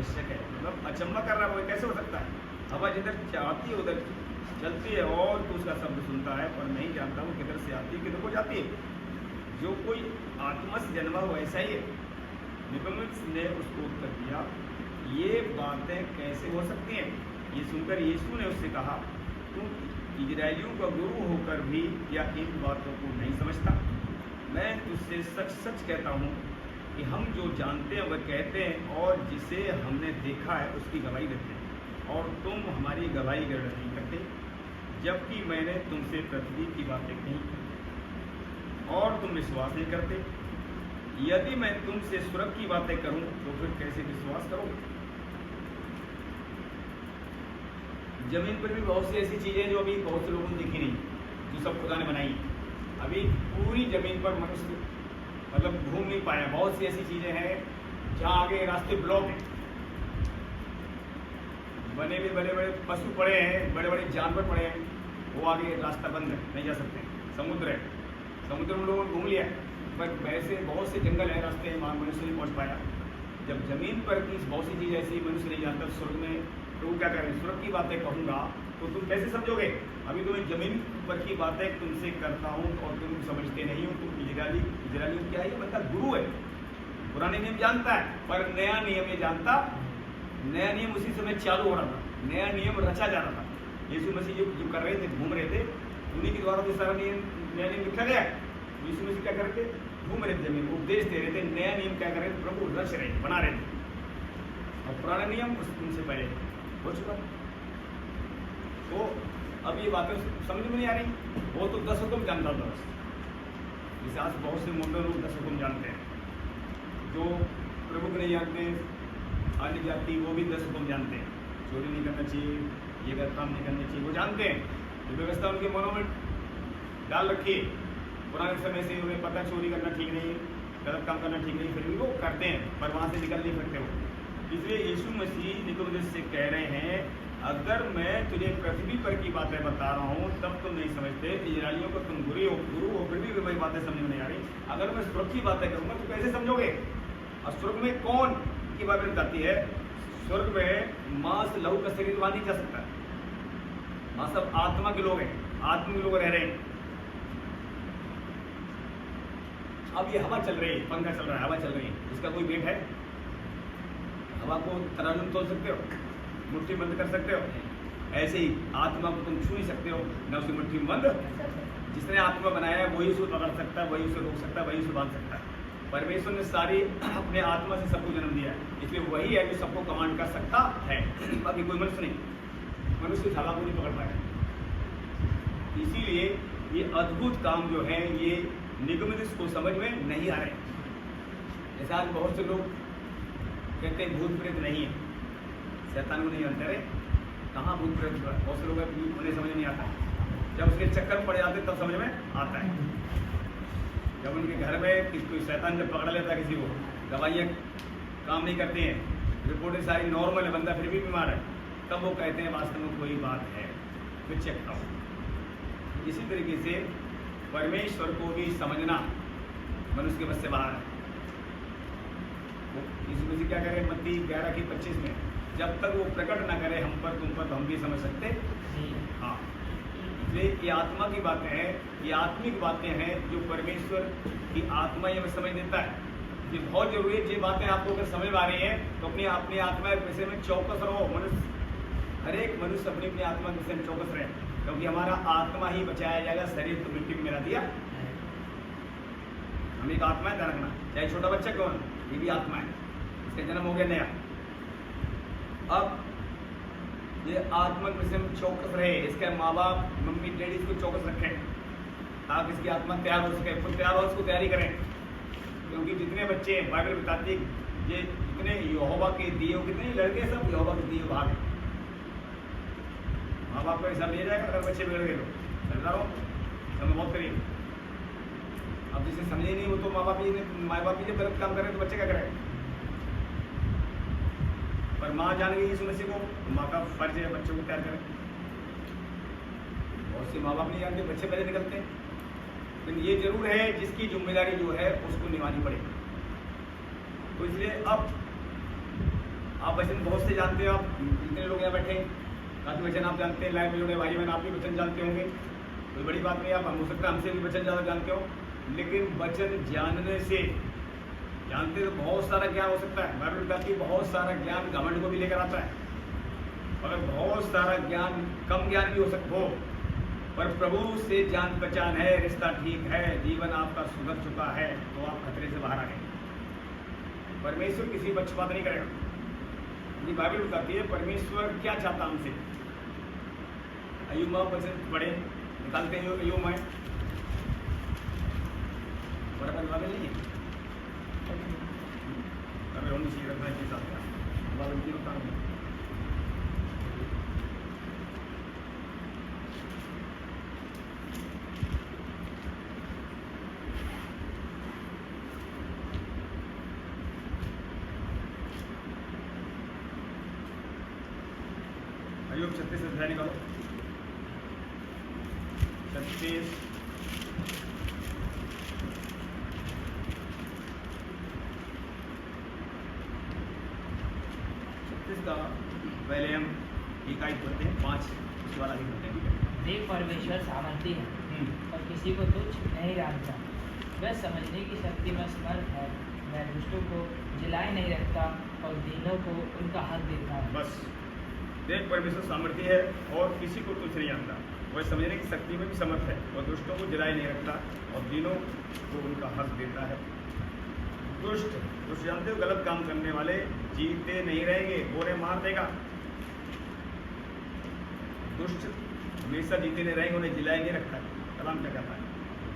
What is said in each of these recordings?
आवश्यक है। मतलब अचंभा कर रहा है वो, कैसे हो सकता है? हवा जिधर चाहती है उधर चलती है और तो उसका शब्द सुनता है, पर नहीं जानता वो किधर से आती है किधर को जाती है। जो कोई आत्मा से जन्मा हो ऐसा ही है। निकोदेमुस ने उसको उत्तर दिया, ये बातें कैसे हो सकती हैं? ये सुनकर यीशु ने उससे कहा, तुम इजराइलियों का गुरु होकर भी या इन बातों को नहीं समझता? मैं तुझसे सच सच कहता हूँ कि हम जो जानते हैं वह कहते हैं और जिसे हमने देखा है उसकी गवाही देते हैं, और तुम हमारी गवाही ग्रहण नहीं करते, जबकि मैंने तुमसे पृथ्वी की बातें कही और तुम विश्वास नहीं करते। यदि मैं तुमसे स्वर्ग की बातें करूं तो फिर कैसे विश्वास करोगे? जमीन पर भी बहुत सी ऐसी चीजें जो अभी बहुत से लोगों ने देखी नहीं, जो सब खुदा ने बनाई। अभी पूरी जमीन पर मनुष्य मतलब घूम नहीं पाया। बहुत सी ऐसी चीजें हैं जहाँ आगे रास्ते ब्लॉक हैं, बने भी बड़े बड़े पशु पड़े हैं, बड़े बड़े जानवर पड़े हैं, वो आगे रास्ता बंद है, नहीं जा सकते। समुद्र है, समुद्र में लोगों ने घूम लिया, पर वैसे बहुत से जंगल है, रास्ते हैं, वहाँ मनुष्य नहीं पहुँच पाया। जब जमीन पर की बहुत सी चीज़ ऐसी मनुष्य नहीं जानता, स्वर्ग में तो वो क्या करें? स्वर्ग की बातें कहूँगा तो तुम कैसे समझोगे? अभी तो मैं जमीन पर की बातें तुमसे करता हूँ और तुम समझते नहीं हो। तुम इजरायली क्या है? मतलब गुरु है, पुराने नियम जानता है, पर नया नियम ये जानता। नया नियम उसी समय चालू हो रहा था, नया नियम रचा जा रहा था। यीशु मसीह जो कर रहे थे, घूम रहे थे, उन्हीं के द्वारा तो सारा नियम नया नियम लिखा गया। यीशु मसीह क्या करके घूम रहे थे, जमीन उपदेश दे रहे थे, नया नियम क्या कर रहे थे? प्रभु रच रहे, बना रहे थे, और पुराना नियम उनसे पहले हो चुका। तो अब ये बातें समझ में नहीं आ रही। वो तो 10 हुक्म जानता था, जैसे आज बहुत से मोटे लोग 10 हुक्म जानते हैं, जो प्रभु को नहीं जानते, अन्य जाति वो भी 10 हुक्म जानते हैं। चोरी नहीं करना चाहिए, ये गलत काम नहीं करना चाहिए, वो जानते हैं। तो व्यवस्था उनके मनों में डाल रखी है पुराने समय से, उन्हें पता चोरी करना ठीक नहीं है, गलत काम करना ठीक नहीं, फिर भी वो करते हैं, पर वहाँ से निकल नहीं सकते वो। इसलिए यीशु मसीह निकोदेमुस से कह रहे हैं, अगर मैं तुझे पृथ्वी पर की बातें बता रहा हूँ तब तुम नहीं समझते, इजरायलियों को तुम गुरु हो फिर भी वही बातें समझ में नहीं आ रही। अगर मैं स्वर्ग की बातें करूँगा तो कैसे समझोगे? और स्वर्ग में कौन की बातें बताती है? स्वर्ग में मांस लहू का शरीर वहाँ नहीं जा सकता, वहाँ सब आत्मा के लोग हैं, आत्मा के लोग रह रहे हैं। अब ये हवा चल रही है, पंखा चल रहा है, हवा चल रही है, इसका कोई वेट है? हवा को तराजू में तोल सकते हो, मुट्ठी बंद कर सकते हो? ऐसे ही आत्मा को तुम छू नहीं सकते हो, न उसकी मुट्ठी बंद। जिसने आत्मा बनाया है वही उसे पकड़ सकता है, वही उसे रोक सकता है, वही उसे बांध सकता है। परमेश्वर ने सारी अपने आत्मा से सबको जन्म दिया है, इसलिए वही है जो सबको कमांड कर सकता है, बाकी कोई मनुष्य नहीं। मनुष्य इस हवा को नहीं पकड़ पाया। इसीलिए ये अद्भुत काम जो है ये निकोदेमुस को समझ में नहीं आ रहे। जैसे आज बहुत से लोग कहते हैं भूत प्रेत नहीं है, शैतान को नहीं जानते। रहे कहाँ भूत प्रेत? बहुत से लोग उन्हें समझ नहीं आता, जब उसके चक्कर में पड़ जाते तब समझ में आता है। जब उनके घर में कोई शैतान जब पकड़ लेता है किसी को, दवाइयाँ काम नहीं करती हैं, रिपोर्टें सारी नॉर्मल है, बंदा फिर भी बीमार है, तब वो कहते हैं वास्तव में कोई बात है, फिर चेक करो। इसी तरीके से परमेश्वर को भी समझना मनुष्य के बस से बाहर है। इसी वजह क्या करें? मत्ती 11:25 में, जब तक वो प्रकट ना करे हम पर तुम पर तो हम भी समझ सकते। हाँ, इसलिए ये आत्मा की बातें हैं, ये आत्मिक बातें हैं जो परमेश्वर की आत्मा ये समझ देता है। ये बहुत जरूरी है। ये बातें आपको अगर समझ में आ रही हैं तो अपनी आत्मा के विषय में चौकस रहो। मनुष्य, हर एक मनुष्य अपनी आत्मा के विषय में चौकस रहे, क्योंकि हमारा आत्मा ही बचाया जाएगा, शरीर तो मिट्टी में मिला दिया। हम एक आत्मा है, ध्यान रखना। चाहे छोटा बच्चा कौन, ये भी आत्मा है, इसका जन्म हो गया नया। अब ये आत्मा के विषय में चौकस रहे, इसके माँ बाप मम्मी डैडी इसको चौकस रखें, ताकि इसकी आत्मा तैयार हो सके। खुद तैयार हो, उसको तैयारी करें, क्योंकि जितने बच्चे बाइबल बताती है ये जितने यहोवा के दिए, कितने लड़के सब यहोवा के दिए भाग। माँ बाप का हिसाब लिया जाएगा अगर बच्चे बिगड़ गए तो। समझा रहा हूँ, समय बहुत करीब। अब जिसे समझे नहीं वो तो माँ बाप ही जब गलत काम करें तो बच्चे क्या करें? पर माँ जान गई यीशु मसीह को, माँ का फर्ज है बच्चों को तैयार करें। बहुत से माँ बाप नहीं जानते, बच्चे पहले निकलते हैं। लेकिन ये जरूर है जिसकी जिम्मेदारी जो है उसको निभानी पड़ेगी। तो इसलिए अब आप वचन बहुत से जानते हो, आप जितने लोग यहाँ बैठे हैं काफ़ी वचन आप जानते हैं, लाइव में जुड़े भाई बहन आप भी वचन जानते होंगे, कोई बड़ी बात नहीं। आप हो सकता है हमसे भी वचन ज़्यादा जानते हो, लेकिन वचन जानने से जानते तो बहुत सारा ज्ञान हो सकता है। बाइबल कहती है बहुत सारा ज्ञान घमंड को भी लेकर आता है, अगर बहुत सारा ज्ञान कम ज्ञान भी हो सकता हो, पर प्रभु से जान पहचान है, रिश्ता ठीक है, जीवन आपका सुधर चुका है, तो आप खतरे से बाहर आ गए। परमेश्वर किसी पक्षपात नहीं करेगा। ये बाइबल बताती है परमेश्वर क्या चाहता हमसे। अय्यूब वचन पढ़े निकालते हैं, अय्यूब में बड़ा बाइबल नहीं है, अगर होनी चाहिए रखना के साथ बाइबल की बता रहा हूँ। अय्यूब 36 अध्याय निकालो, 36 का पहले हम इकाई पढ़ते हैं, 5 उसके बाद आगे पढ़ते हैं। देख परमेश्वर सामर्थी है और किसी को तुच्छ नहीं जानता, वह समझने की शक्ति में समर्थ है, वह दुष्टों को जिलाए नहीं रखता और दीनों को उनका हक देता है। बस देख परमेश्वर सामर्थी है और किसी को तुच्छ नहीं जानता, वह समझने की शक्ति में भी समर्थ है और दुष्टों को जिलाए नहीं रखता और दीनों को उनका हक देता है। दुष्ट जानते हो गलत काम करने वाले जीते नहीं रहेंगे, गोरे मार देगा। दुष्ट हमेशा जीते नहीं रहेंगे, उन्हें जिलाए नहीं रखता है। कलाम क्या कहता है?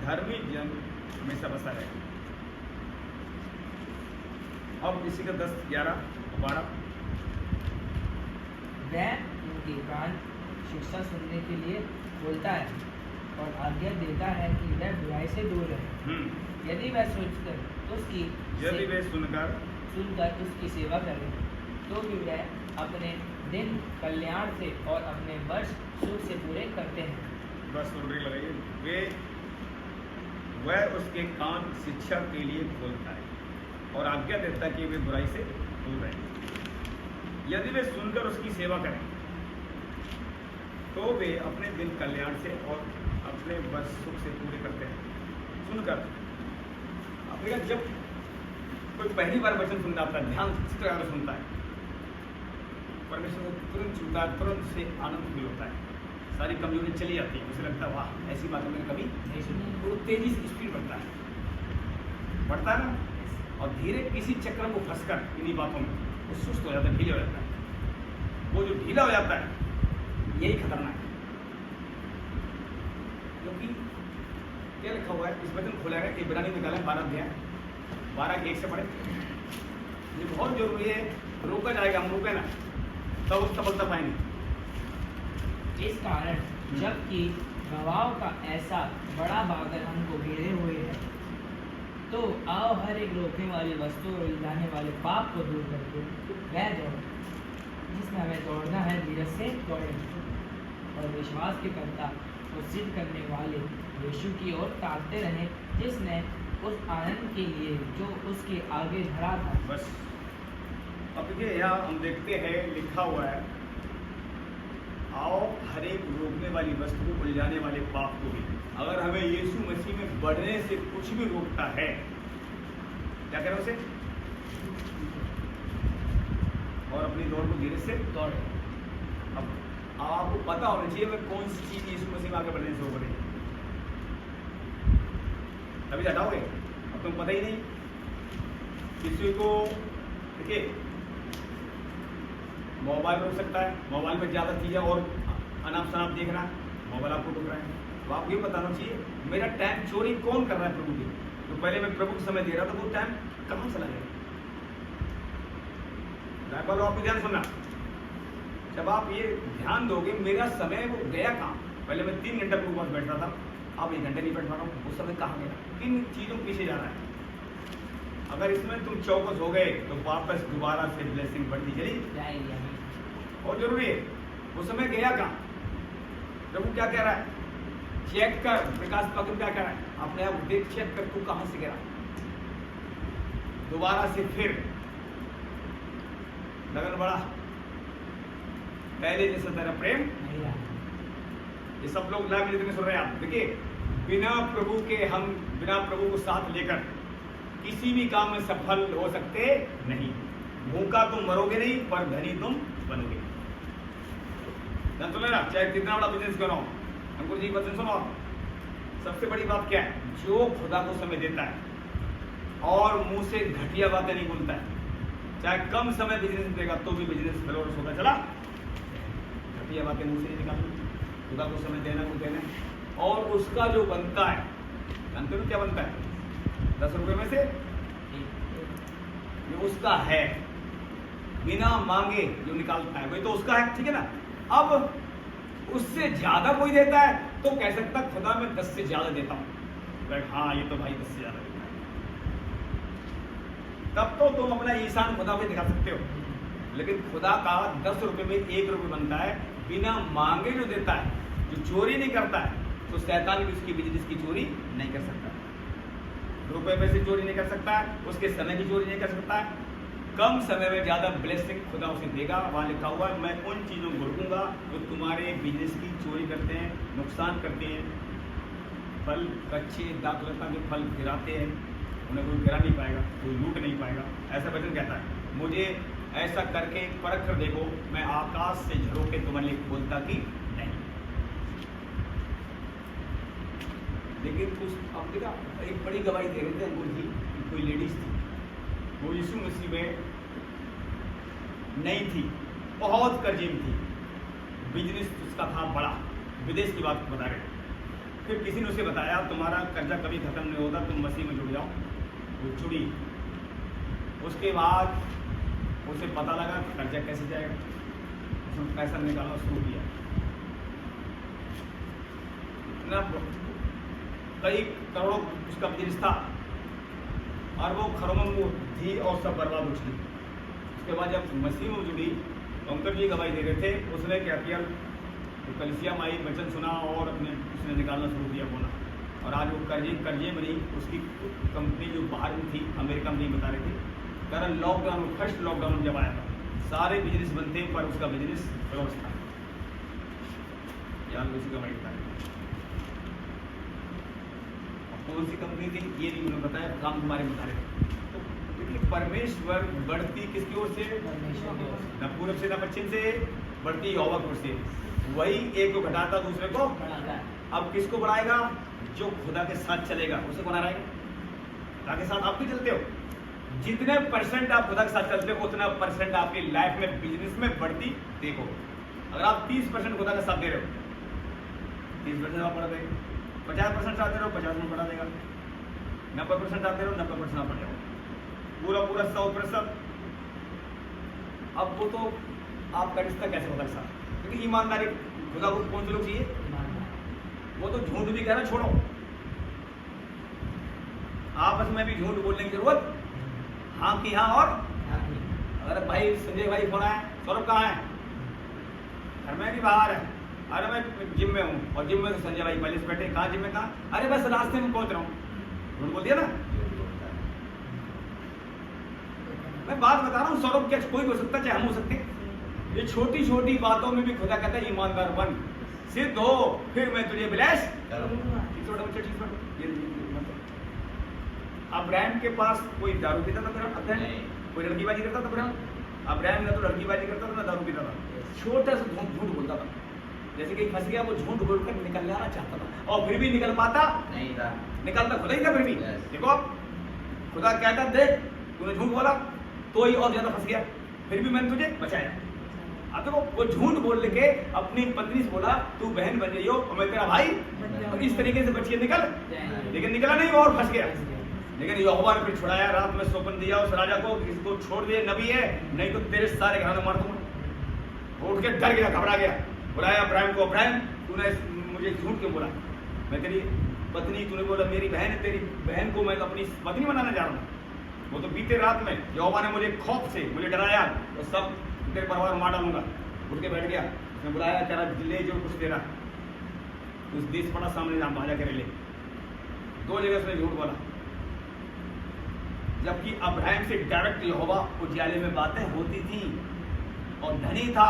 धर्मी जन हमेशा बसा रहेगा। अब इसी का 10, 11, 12 वह उनके कान शिक्षा सुनने के लिए बोलता है और आज्ञा देता है कि वह बुराई से दूर रहे। यदि वह सुनकर उसकी सेवा करे, तो भी वह अपने दिन कल्याण से और अपने वर्ष सुख से पूरे करते हैं। बस लगाइए, वह उसके कान शिक्षा के लिए खोलता है और आज्ञा देता है कि वे बुराई से दूर रहें। यदि वे सुनकर उसकी सेवा करें, तो वे अपने दिन कल्याण से और अपने वर्ष सुख से पूरे करते हैं। सुनकर आपने जब कोई पहली बार वचन सुनना आता है, ध्यान से अगर सुनता है, परमेश्वर को तुरंत छूता है, तुरंत से आनंद फील होता है, सारी कमजोरी चली जाती है, उसे लगता है वाह ऐसी बातें मैंने कभी नहीं सुनी। वो तेजी से स्पीड बढ़ता है ना, और धीरे किसी चक्र को फंसकर इन्हीं बातों में वो सुस्त हो जाता है, ढीला हो जाता है। वो जो ढीला हो जाता है यही खतरनाक है, क्योंकि क्या लिखा हुआ है, इस वचन खोला है, इब्रानी निकाला 12 अध्याय 12 के 1 से पढ़े। ये बहुत जरूरी है, रोका जाएगा, हम रुके ना तब उस सफलता पाएंगे। इस कारण जबकि गवाह का ऐसा बड़ा बागर हमको घेरे हुए है, तो आओ हर एक रोकने वाली वस्तु और उलझाने वाले पाप को दूर करके वह दौड़ जिसमें हमें दौड़ना है, धीरज से दौड़े और विश्वास के कर्ता को सिद्ध करने वाले यीशु की ओर ताकते रहें, जिसने उस आनंद के लिए जो उसके आगे धरा था। बस अब देखिए यहाँ हम देखते हैं लिखा हुआ है, आओ हर एक रोकने वाली वस्तु उलझाने वाले पाप को भी। अगर हमें यीशु मसीह में बढ़ने से कुछ भी रोकता है, क्या करें उसे? और अपनी दौड़ को धीरे से दौड़े। अब आपको पता होना चाहिए मैं कौन सी चीज यीशु मसीह में आगे बढ़ने से रोक रही है, तभी हटाओगे। अब तुम पता ही नहीं किसी को, देखिए मोबाइल रोक सकता है, मोबाइल में ज़्यादा चीज़ें और अनाप शनाप देखना, मोबाइल आपको रोक रहा है। तो आपको ये बताना चाहिए मेरा टाइम चोरी कौन कर रहा है प्रभु की। तो पहले मैं प्रभु को समय दे रहा था, वो टाइम कहाँ चला गया? बाइबल आपको ध्यान सुनना, जब आप ये ध्यान दोगे मेरा समय वो गया कहाँ। पहले मैं 3 घंटा प्रभु के पास बैठता था, अब 1 घंटे नहीं बैठ पा रहा हूँ, वो समय कहाँ गया? किन चीज़ों के पीछे जा रहा है? अगर इसमें तुम चौकस हो गए तो वापस दोबारा से ब्लेसिंग बढ़ती चली जाएगी। और जरूरी है वो समय गया कहाँ? प्रभु क्या कह रहा है? चेक कर। प्रकाश पाकिम क्या कह रहा है? अपने आप देख, चेक कर तू कहाँ से गिरा, दोबारा से फिर लगन बड़ा, पहले जैसा तेरा प्रेम। नहीं रहा। ये सब लोग लाइव में सुन रहे हैं आप। देखिए, बिना प्रभु को साथ लेकर किसी भी काम में सफल हो सकते नहीं। भूखा तुम मरोगे नहीं, पर धनी तुम बनोगे। ना, चाहे कितना बड़ा बिजनेस क्यों ना हो। अंकुर जी वचन सुनो आप। सबसे बड़ी बात क्या है? जो खुदा को समय देता है और मुंह से घटिया बातें नहीं बोलता है, चाहे कम समय बिजनेस देगा तो भी बिजनेस फ्लोरिश होता चला। घटिया बातें मुंह से नहीं निकालनी, खुदा को समय देना को देना। और उसका जो बनता है, जानते हो क्या बनता है? 10 रुपए में से जो उसका है, बिना मांगे जो निकालता है वही तो उसका है, ठीक है ना। अब उससे ज्यादा कोई देता है तो कह सकता खुदा मैं 10 से ज्यादा देता हूं। हाँ, ये तो भाई 10 से ज्यादा देता है। तब तो तुम अपना ईशान खुदा पे दिखा सकते हो। लेकिन खुदा का 10 रुपए में 1 रुपए बनता है, बिना मांगे जो देता है, जो चोरी नहीं करता है, तो शैतान भी उसकी बिजनेस की चोरी नहीं कर सकता। रुपए में से चोरी नहीं कर सकता है, उसके समय की चोरी नहीं कर सकता है। कम समय में ज्यादा ब्लेसिंग खुदा उसे देगा। वहां लिखा हुआ है, मैं उन चीजों को रोकूंगा जो तुम्हारे बिजनेस की चोरी करते हैं, नुकसान करते हैं। फल कच्चे दाखलता के फल गिराते हैं, उन्हें कोई गिरा नहीं पाएगा, कोई लूट नहीं पाएगा। ऐसा वचन कहता है, मुझे ऐसा करके परख कर देखो, मैं आकाश से झरोके तुम्हारे लिए खोलता कि नहीं। लेकिन कुछ अब देखा, एक बड़ी गवाही दे रहे थे अंकुर जी कि कोई लेडीज थी, वो यीशु मसीह में नहीं थी, बहुत कर्जे में थी, बिजनेस उसका था बड़ा, विदेश की बात बता रहे थे। फिर किसी ने उसे बताया तुम्हारा कर्जा कभी खत्म नहीं होगा, तुम मसीह में जुड़ जाओ। वो जुड़ी। उसके बाद उसे पता लगा कि कर्जा कैसे जाएगा, उसने पैसा निकालना शुरू किया। इतना कई करोड़ों उसका बिजनेस था, अरबों खरबों वो थी और सब बर्बाद हो चुकी। उसके बाद जब मसीह में जुड़ी तो अंकल जी गवाही दे रहे थे, उसने क्या किया, तो कलिसिया माई वचन सुना और उसने निकालना शुरू किया बोला। और आज वो कर्जे में नहीं, उसकी कंपनी जो बाहर में थी, अमेरिका में नहीं बता रहे थे, कारण लॉकडाउन, फर्स्ट लॉकडाउन जब आया था, सारे बिजनेस बनते पर उसका बिजनेस क्लोज था। यार उसी गवाही बता रहे। कौन सी कंपनी थी ये नहीं उन्होंने बताया, काम तुम्हारे बता रहे थे। तो देखिए, परमेश्वर बढ़ती किसकी ओर से? न पूरब से न पश्चिम से, बढ़ती यहोवा की ओर से। वही एक को घटाता दूसरे को बढ़ाता है। अब किसको बढ़ाएगा? जो खुदा के साथ चलेगा उसे कौन हराएगा? खुदा के साथ आप भी चलते हो, जितने % आप खुदा के साथ चलते हो उतना % आपकी लाइफ में बिजनेस में बढ़ती देखो। अगर आप 30% खुदा का साथ दे रहे हो, 30% आप बढ़ा देगा। 50% साथ दे रहे हो, 50% बढ़ा देगा। 90% साथ दे रहे हो, 90% आप बढ़ जाओ। पूरा 100%। अब वो तो आपका रिश्ता कैसे खुदा के साथ? क्योंकि ईमानदारी खुदा को कौन से लोग चाहिए? वो तो झूठ भी कहना छोड़ो, आपस में भी झूठ बोलने की जरूरत हाँ की हाँ और अरे भाई संजय भाई फोन आया, सौरभ कहाँ है? घर में भी बाहर है। अरे मैं जिम में हूँ, और जिम में तो संजय भाई पहले से बैठे। कहाँ जिम में? कहाँ? अरे बस रास्ते में पहुंच रहा हूँ। झूठ बोल दिया ना। मैं बात बता रहा हूँ, सौरभ क्या कोई हो सकता, चाहे हम हो सकते। ये छोटी छोटी बातों में भी खुदा कहता है ईमानदार बन, सिद्ध हो, फिर मैं तुझे ब्लेस करूंगा। अब्राहम के पास कोई दारू पीता था? कोई लड़कीबाजी करता था? अब्राहम ना तो लड़कीबाजी करता था ना दारू पीता था। छोटा सा झूठ बोलता था, जैसे कि फंस गया वो झूठ बोलकर निकलना चाहता था, और फिर भी निकल पाता नहीं था। निकलता खुदा ही था फिर भी। देखो खुदा कहता देख तूने झूठ बोला तो ही और ज्यादा फंस गया, फिर भी मैंने तुझे बचाया। अब देखो वो झूठ बोल के अपनी पत्नी से बोला तू बहन बन रही हो और मैं तेरा भाई, और इस तरीके से बच के निकल, लेकिन निकला नहीं और फंस गया। लेकिन यहोवा ने फिर छुड़ाया, रात में सौंप दिया उस राजा को, इसको छोड़ दे, नबी है, नहीं तो तेरे सारे घराने मार दूंगा। उठ के डर गया, घबरा गया, बुलाया अब्राहम को। अब्राहम तूने मुझे झूठ क्यों बोला? मैं तेरी पत्नी, तूने बोला मेरी बहन है, तेरी बहन को मैं अपनी पत्नी बनाना जा रहा हूँ। वो तो बीते रात में यहोवा ने मुझे खौफ से मुझे डराया, तो सब तेरे परिवार मार डालूंगा। उठ के बैठ गया, उसने बुलाया तेरा ले जो कुछ तेरा उस देश पड़ा सामने बाजा करे ले। 2 जगह उसने झूठ बोला, जबकि अब्राहम से डायरेक्ट यहोवा उजियाले में बातें होती थी। धनी था,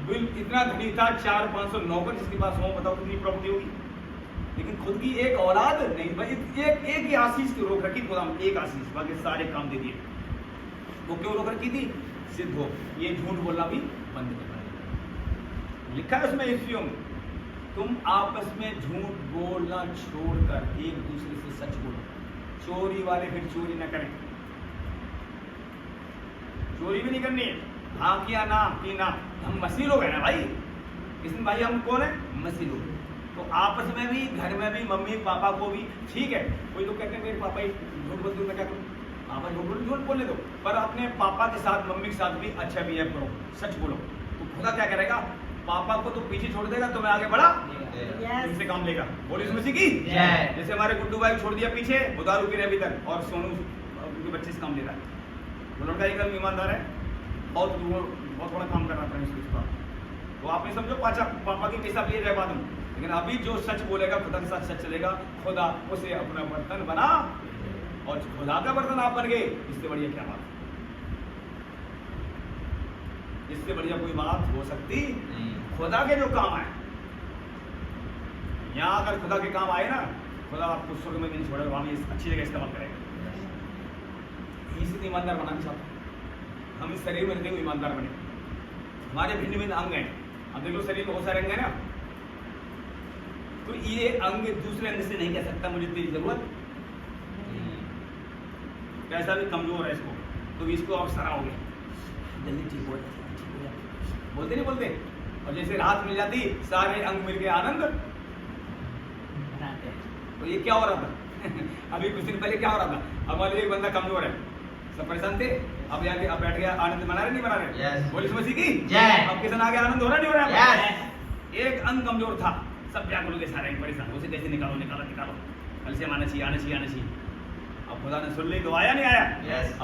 बिल इतना धनी था, 400-500 नौकर जिसके पास हो, बताओ कितनी प्रॉपर्टी होगी, लेकिन खुद की एक औलाद नहीं, भाई एक ही आशीष की रोक रखी खुदा, एक आशीष, बाकी सारे काम दे दिए। वो क्यों रोक रखी थी? सिद्ध हो, ये झूठ बोलना भी बंद करना है। लिखा है उसमें इफ्यूम में, तुम आपस में झूठ बोलना छोड़कर एक दूसरे से सच बोलो। चोरी वाले फिर चोरी न करें, चोरी भी नहीं करनी है, भाकिया ना पीना। हम मसीह लोग हैं ना भाई, इसमें भाई हम कौन है? मसीह लोग। तो आपस में भी, घर में भी, मम्मी पापा को भी, ठीक है। कोई लोग कहते हैं मेरे पापा ही झूठ बोलते हैं, मैं क्या करूँ? पापा झूठ बोलने दो, पर अपने पापा के साथ, मम्मी के साथ भी अच्छा बिहेव करो, सच बोलो। तो खुदा क्या करेगा? पापा को तो पीछे छोड़ देगा, तो मैं आगे बढ़ा इनसे काम लेगा। बोलिए मसीह की जय। जैसे हमारे गुड्डू भाई छोड़ दिया पीछे, वो दारू पी रहे अभी तक, और सोनू उनके बच्चे से काम ले रहा है। वो लड़का एकदम ईमानदार है, बहुत बड़ा काम कर रहा था इसका। तो आप नहीं समझो पापा की पैसा लिए जाए बाद में, लेकिन अभी जो सच बोलेगा, खुदा के साथ सच चलेगा, खुदा उसे अपना बर्तन बना, और खुदा का बर्तन आप बन गए। इससे बढ़िया क्या बात? इससे बढ़िया कोई बात हो सकती नहीं। खुदा के जो काम आए, यहाँ अगर खुदा के काम आए ना, खुदा आपको स्वर्ग में नहीं छोड़ेगा, वहां अच्छी जगह इस्तेमाल करेगा। इसी ईमानदार बनाना चाहता हूँ हम, इस शरीर में रहते हुए ईमानदार बने। हमारे भिन्न भिन्न अंग हैं, अब देख लो शरीर में बहुत सारे अंग हैं ना, तो ये अंग दूसरे अंग से नहीं कह सकता मुझे तेरी जरूरत, कैसा भी कमजोर है इसको, तो इसको आप सराहोगे, जल्दी ठीक हो बोलते नहीं बोलते। और जैसे राहत मिल जाती, सारे अंग मिल के आनंद बनाते हैं। तो ये क्या हो रहा था अभी कुछ दिन पहले क्या हो रहा था? हमारे एक बंदा कमजोर है, सब परेशान थे, अब आगे अब बैठ गया, आनंद मना रहे नहीं मना रहे? बोलिए मसीह की जय। अब किसान आगे आनंद हो रहा नहीं हो रहा? एक अंग कमजोर था, सब व्याकुल के सारे परेशान, उसे कैसे निकालो निकालो निकालो, कल से आना चाहिए आना चाहिए आना चाहिए। अब खुदा ने सुन ली तो आया नहीं आया?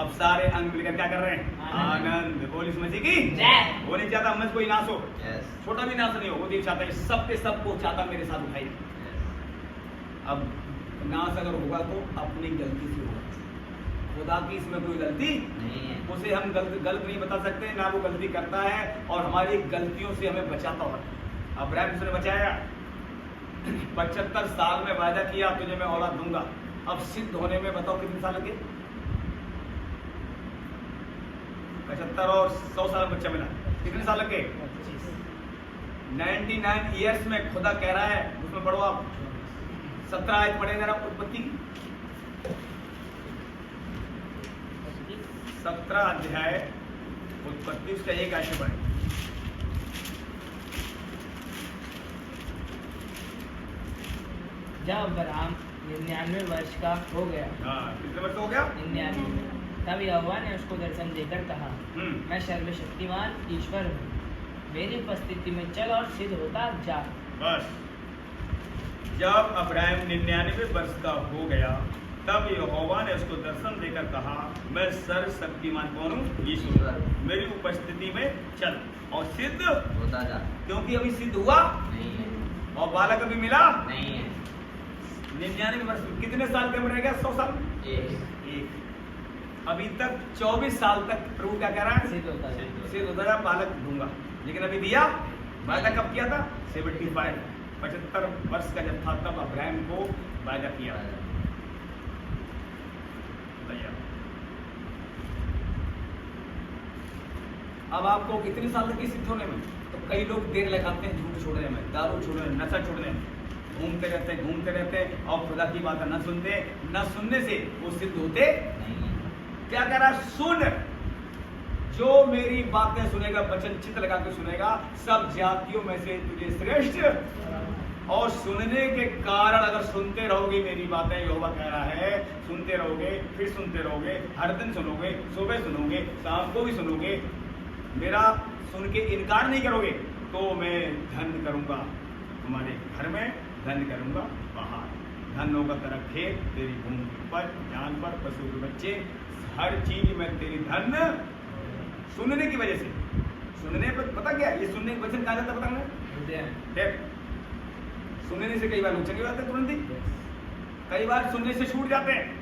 अब सारे अंग मिलकर क्या कर रहे हैं? आनंद। बोलिए मसीह की जय। वो नहीं चाहता मुझ कोई नाश हो, छोटा भी नाश नहीं हो, वो नहीं चाहता है सब के सब को चाहता मेरे साथ उठाइए। अब नाश अगर होगा तो अपनी गलती से होगा, खुदा की इसमें कोई गलती नहीं है। उसे हम गलत नहीं बता सकते, ना वो गलती करता है, और हमारी गलतियों से हमें बचाता होगा। अब्राहम उसने बचाया, 75 साल में वायदा किया तुझे मैं औलाद दूंगा। अब सिद्ध होने में बताओ कितने साल लगे? 75 और 100 साल बच्चा मिला, कितने साल लगे? 99 ईयर्स में खुदा कह रहा है, उसमें पढ़ो आप 17 आयत पढ़े जरा उत्पत्ति, 17 अध्याय उत्पत्ति, उसका एक आयत पढ़े। जब अब्राहम 99 वर्ष का हो गया, कितने वर्ष हो गया? 99। तब यहोवा ने उसको दर्शन देकर कहा, मैं सर्वशक्तिमान ईश्वर हूँ, मेरी उपस्थिति में चल और सिद्ध होता जा। बस जब अब्राहम 99 वर्ष का हो गया, तब यहोवा ने उसको दर्शन देकर कहा, मैं सर्वशक्तिमान कौन हूँ? ईश्वर, मेरी उपस्थिति में चल और सिद्ध होता जा। क्योंकि अभी सिद्ध हुआ नहीं है, और बालक अभी मिला नहीं है। 99 वर्ष, कितने साल कम रह गया? 100 साल, एक। अभी तक 24 साल तक प्रभु क्या कह रहा है? सिद्ध होता है, बालक दूंगा। लेकिन अभी दिया, वायदा कब किया था? 75 वर्ष का जब था, तब अब्राहम को वायदा किया। अब आपको कितने साल लगे सिद्ध होने में? तो कई लोग देर लगाते हैं झूठ छोड़ने में, दारू छोड़ने में, नशा छोड़ने में, घूमते रहते हैं, और खुदा की बात न सुनने से वो सिद्ध होते नहीं। क्या कह रहा? सुन, जो मेरी बातें सुनेगा, वचन चित्त लगा के सुनेगा, सब जातियों में से तुझे श्रेष्ठ। और सुनने के कारण अगर सुनते रहोगे मेरी बातें, यहोवा कह रहा है, सुनते रहोगे, फिर सुनते रहोगे, हर दिन सुनोगे, सुबह सुनोगे, शाम को भी सुनोगे, मेरा सुन के इनकार नहीं करोगे, तो मैं धन करूंगा तुम्हारे घर में, धन करूंगा बाहर। धन होगा तेरा खेत, तेरी भूमि पर, जानवर, पशु के बच्चे, हर चीज में तेरी धन। सुनने की वजह से, सुनने पर पता क्या ये सुनने के वचन कहा जाता पता है? सुनने से कई बार नुकसान हो जाते हैं तुरंत ही, कई बार सुनने से छूट जाते हैं।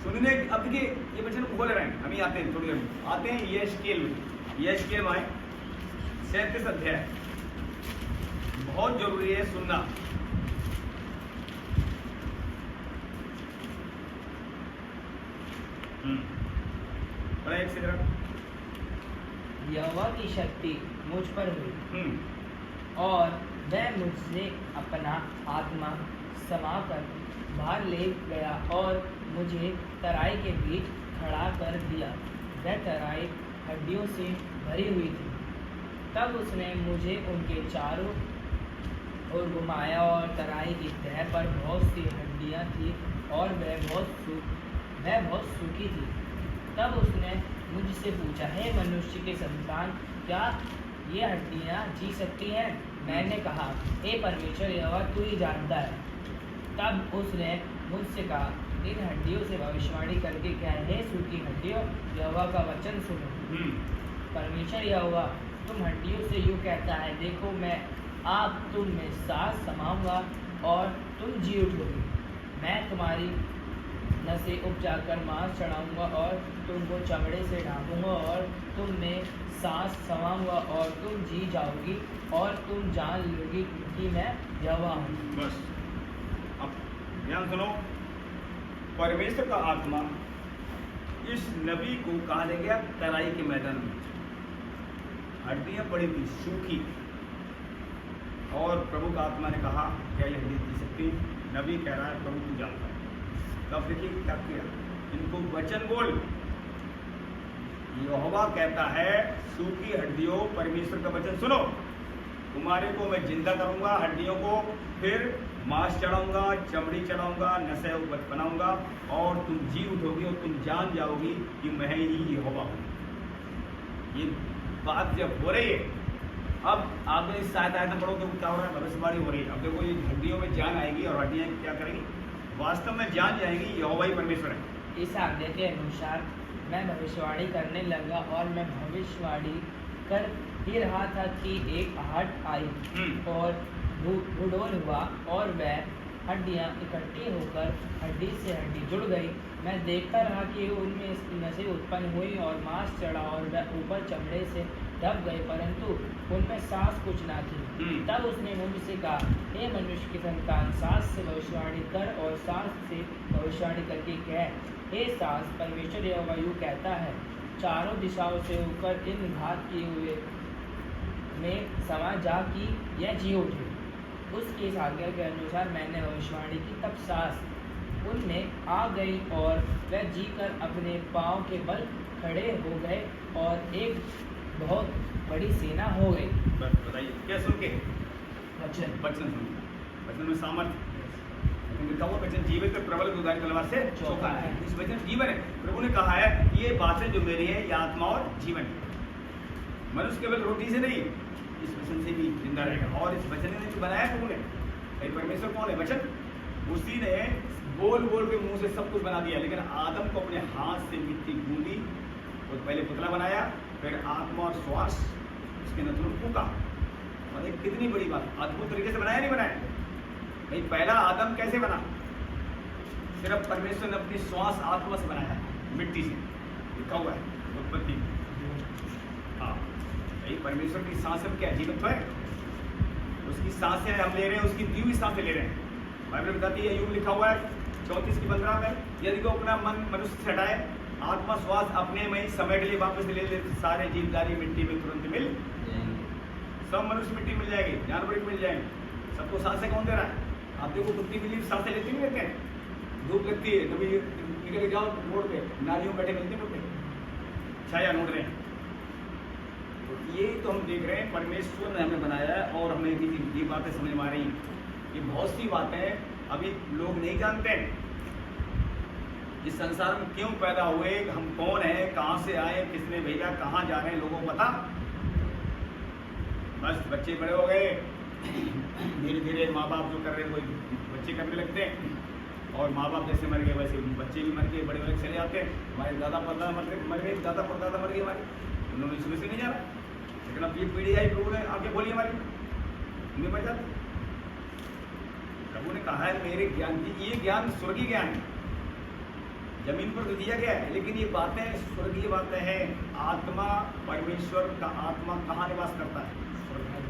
सुनने अब देखिए ये वचन खोल रहे हैं, हम ही आते हैं थोड़ी देर आते हैं, ये स्केल यशकेल माए 37 अध्याय, बहुत जरूरी है सुनना। बड़ा एक से जरा। यहोवा की शक्ति मुझ पर हुई और वह मुझसे अपना आत्मा समाकर बाहर ले गया और मुझे तराई के बीच खड़ा कर दिया। वह तराई हड्डियों से भरी हुई थी। तब उसने मुझे उनके चारों ओर घुमाया और तराई की तह पर बहुत सी हड्डियां थी और वह बहुत सूखी थी। तब उसने मुझसे पूछा, हे मनुष्य के संतान, क्या ये हड्डियां जी सकती हैं? मैंने कहा, हे परमेश्वर यहोवा, तू ही जानता है। तब उसने मुझसे कहा, इन हड्डियों से भविष्यवाणी करके कह, हे सूखी हड्डियों, यहोवा का वचन सुनो। परमेश्वर यहोवा तुम हड्डियों से यूँ कहता है, देखो मैं आप तुम में सांस समाऊंगा और तुम जी उठोगे। मैं तुम्हारी नसें उपजाकर मांस चढ़ाऊंगा और तुमको चमड़े से ढांपूंगा और तुम में सांस समाऊंगा और तुम जी जाओगी और तुम जान लोगी कि मैं यहोवा हूँ। बस अब ध्यान सुनो। परमेश्वर का आत्मा इस नबी को कहा ले गया तराई के मैदान में, हड्डियां पड़ी थी सूखी, और प्रभु का आत्मा ने कहा क्या ये हड्डी जी सकती? नबी कह रहा है प्रभु तू जानता है। तब देखिए क्या किया, इनको वचन बोल। यहोवा कहता है सूखी हड्डियों परमेश्वर का वचन सुनो, तुम्हारे को मैं जिंदा करूंगा, हड्डियों को फिर मांस चढ़ाऊंगा, चमड़ी चढ़ाऊंगा, नसें बनाऊंगा और तुम जी उठोगी और तुम जान जाओगी कि मैं ही यहोवा हूं। ये बात जब हो रही है, अब आप इस सहायता पढ़ो तो क्या हो रहा है? भविष्यवाणी हो रही है। अब देखो ये हड्डियों में जान आएगी और हड्डियां क्या करेंगी? वास्तव में जान जाएंगी यहोवा ही परमेश्वर है। इस आज्ञा के अनुसार मैं भविष्यवाणी करने लगा और मैं भविष्यवाणी कर ही रहा था कि एक आहट आई और भूडोल हुआ और वह हड्डियां इकट्ठी होकर हड्डी से हड्डी जुड़ गई। मैं देखता रहा कि उनमें इसकी नसें उत्पन्न हुई और मांस चढ़ा और वह ऊपर चमड़े से ढक गए, परंतु उनमें सांस कुछ ना थी। तब उसने मुझसे कहा, हे मनुष्य के संतान, सांस से भविष्यवाणी कर और सांस से भविष्यवाणी करके कह, हे सांस, परमेश्वर यहोवा यूँ कहता है, चारों दिशाओं से होकर इन घात किए हुए में समा जा कि यह जी उठे। उसकी इस आज्ञा के अनुसार मैंने भविष्यवाणी की, तब सांस उनमें आ गई और वह जी कर अपने पाँव के बल खड़े हो गए और एक बहुत बड़ी सेना हो गई। बताइए क्या सुन के? वचन वचन सुन, वचन में सामर्थ्य लिखा हुआ, वचन जीवित प्रबल दुधारी तलवार से चौका है। इस वचन जीवन है। प्रभु ने कहा है ये बातें जो मेरी है ये आत्मा और जीवन है। मनुष्य केवल रोटी से नहीं, इस वचन से भी जिंदा रहेगा। और इस वचन ने जो बनाया प्रभु ने, परमेश्वर कौन है? वचन। उसी ने बोल बोल के मुंह से सब कुछ बना दिया, लेकिन आदम को अपने हाथ से मिट्टी गूंदी, तो पहले पुतला बनाया, फिर आत्मा और श्वास उसके नथुन फूका। और एक कितनी बड़ी बात, अद्भुत तरीके से बनाया नहीं बनाया? भाई पहला आदम कैसे बना? सिर्फ परमेश्वर ने अपनी श्वास आत्मा से बनाया, मिट्टी से। लिखा हुआ है उत्पत्ति। हाँ, भाई परमेश्वर की सांस में क्या जीवन तो है? उसकी सांसें हम ले रहे हैं, उसकी दी हुई सांसें ले रहे हैं। बाइबल बताती है, यूं लिखा हुआ है 34 की 15 में, यदि को अपना मन मनुष्य से हटाए, आत्मा श्वास अपने में ही समेट लिए वापस ले ले, सारे जीवधारी मिट्टी में तुरंत मिल, सब मनुष्य मिट्टी मिल जाएगी, जानवर मिल जाएंगे। सबको सांसें कौन दे रहा है? आप देखो कुत्ती बिल्ली सांसें लेती नहीं लेते हैं, धूप लगती है कभी निकल जाओ रोड पे, नालियों बैठे मिलते हैं, छाया ढूंढ रहे हैं। तो ये तो हम देख रहे हैं परमेश्वर ने हमें बनाया है और हमें भी ये बातें समझ में आ रही हैं। ये बहुत सी बातें अभी लोग नहीं जानते हैं। इस संसार में क्यों पैदा हुए, हम कौन हैं, कहाँ से आए, किसने भेजा, कहाँ जा रहे हैं, लोगों को पता? बस बच्चे बड़े हो गए, धीरे धीरे माँ बाप जो कर रहे हैं वही बच्चे करने लगते हैं, और माँ बाप जैसे मर गए वैसे बच्चे भी मर गए, बड़े बड़े चले जाते हैं। हमारे दादा परदादा मर गए, दादा परदादा मर गए हमारे, उन्होंने इसमें से नहीं जाना। लेकिन अब ये पीढ़ी आई, प्रभु ने आगे बोली हमारी, उन्हें मर जाते। प्रभु ने कहा है मेरे ज्ञान की, ये ज्ञान स्वर्गीय ज्ञान है। जमीन पर तो दिया गया है, लेकिन ये बातें स्वर्गीय बातें हैं। आत्मा, परमेश्वर का आत्मा कहाँ निवास करता है? स्वर्ग में।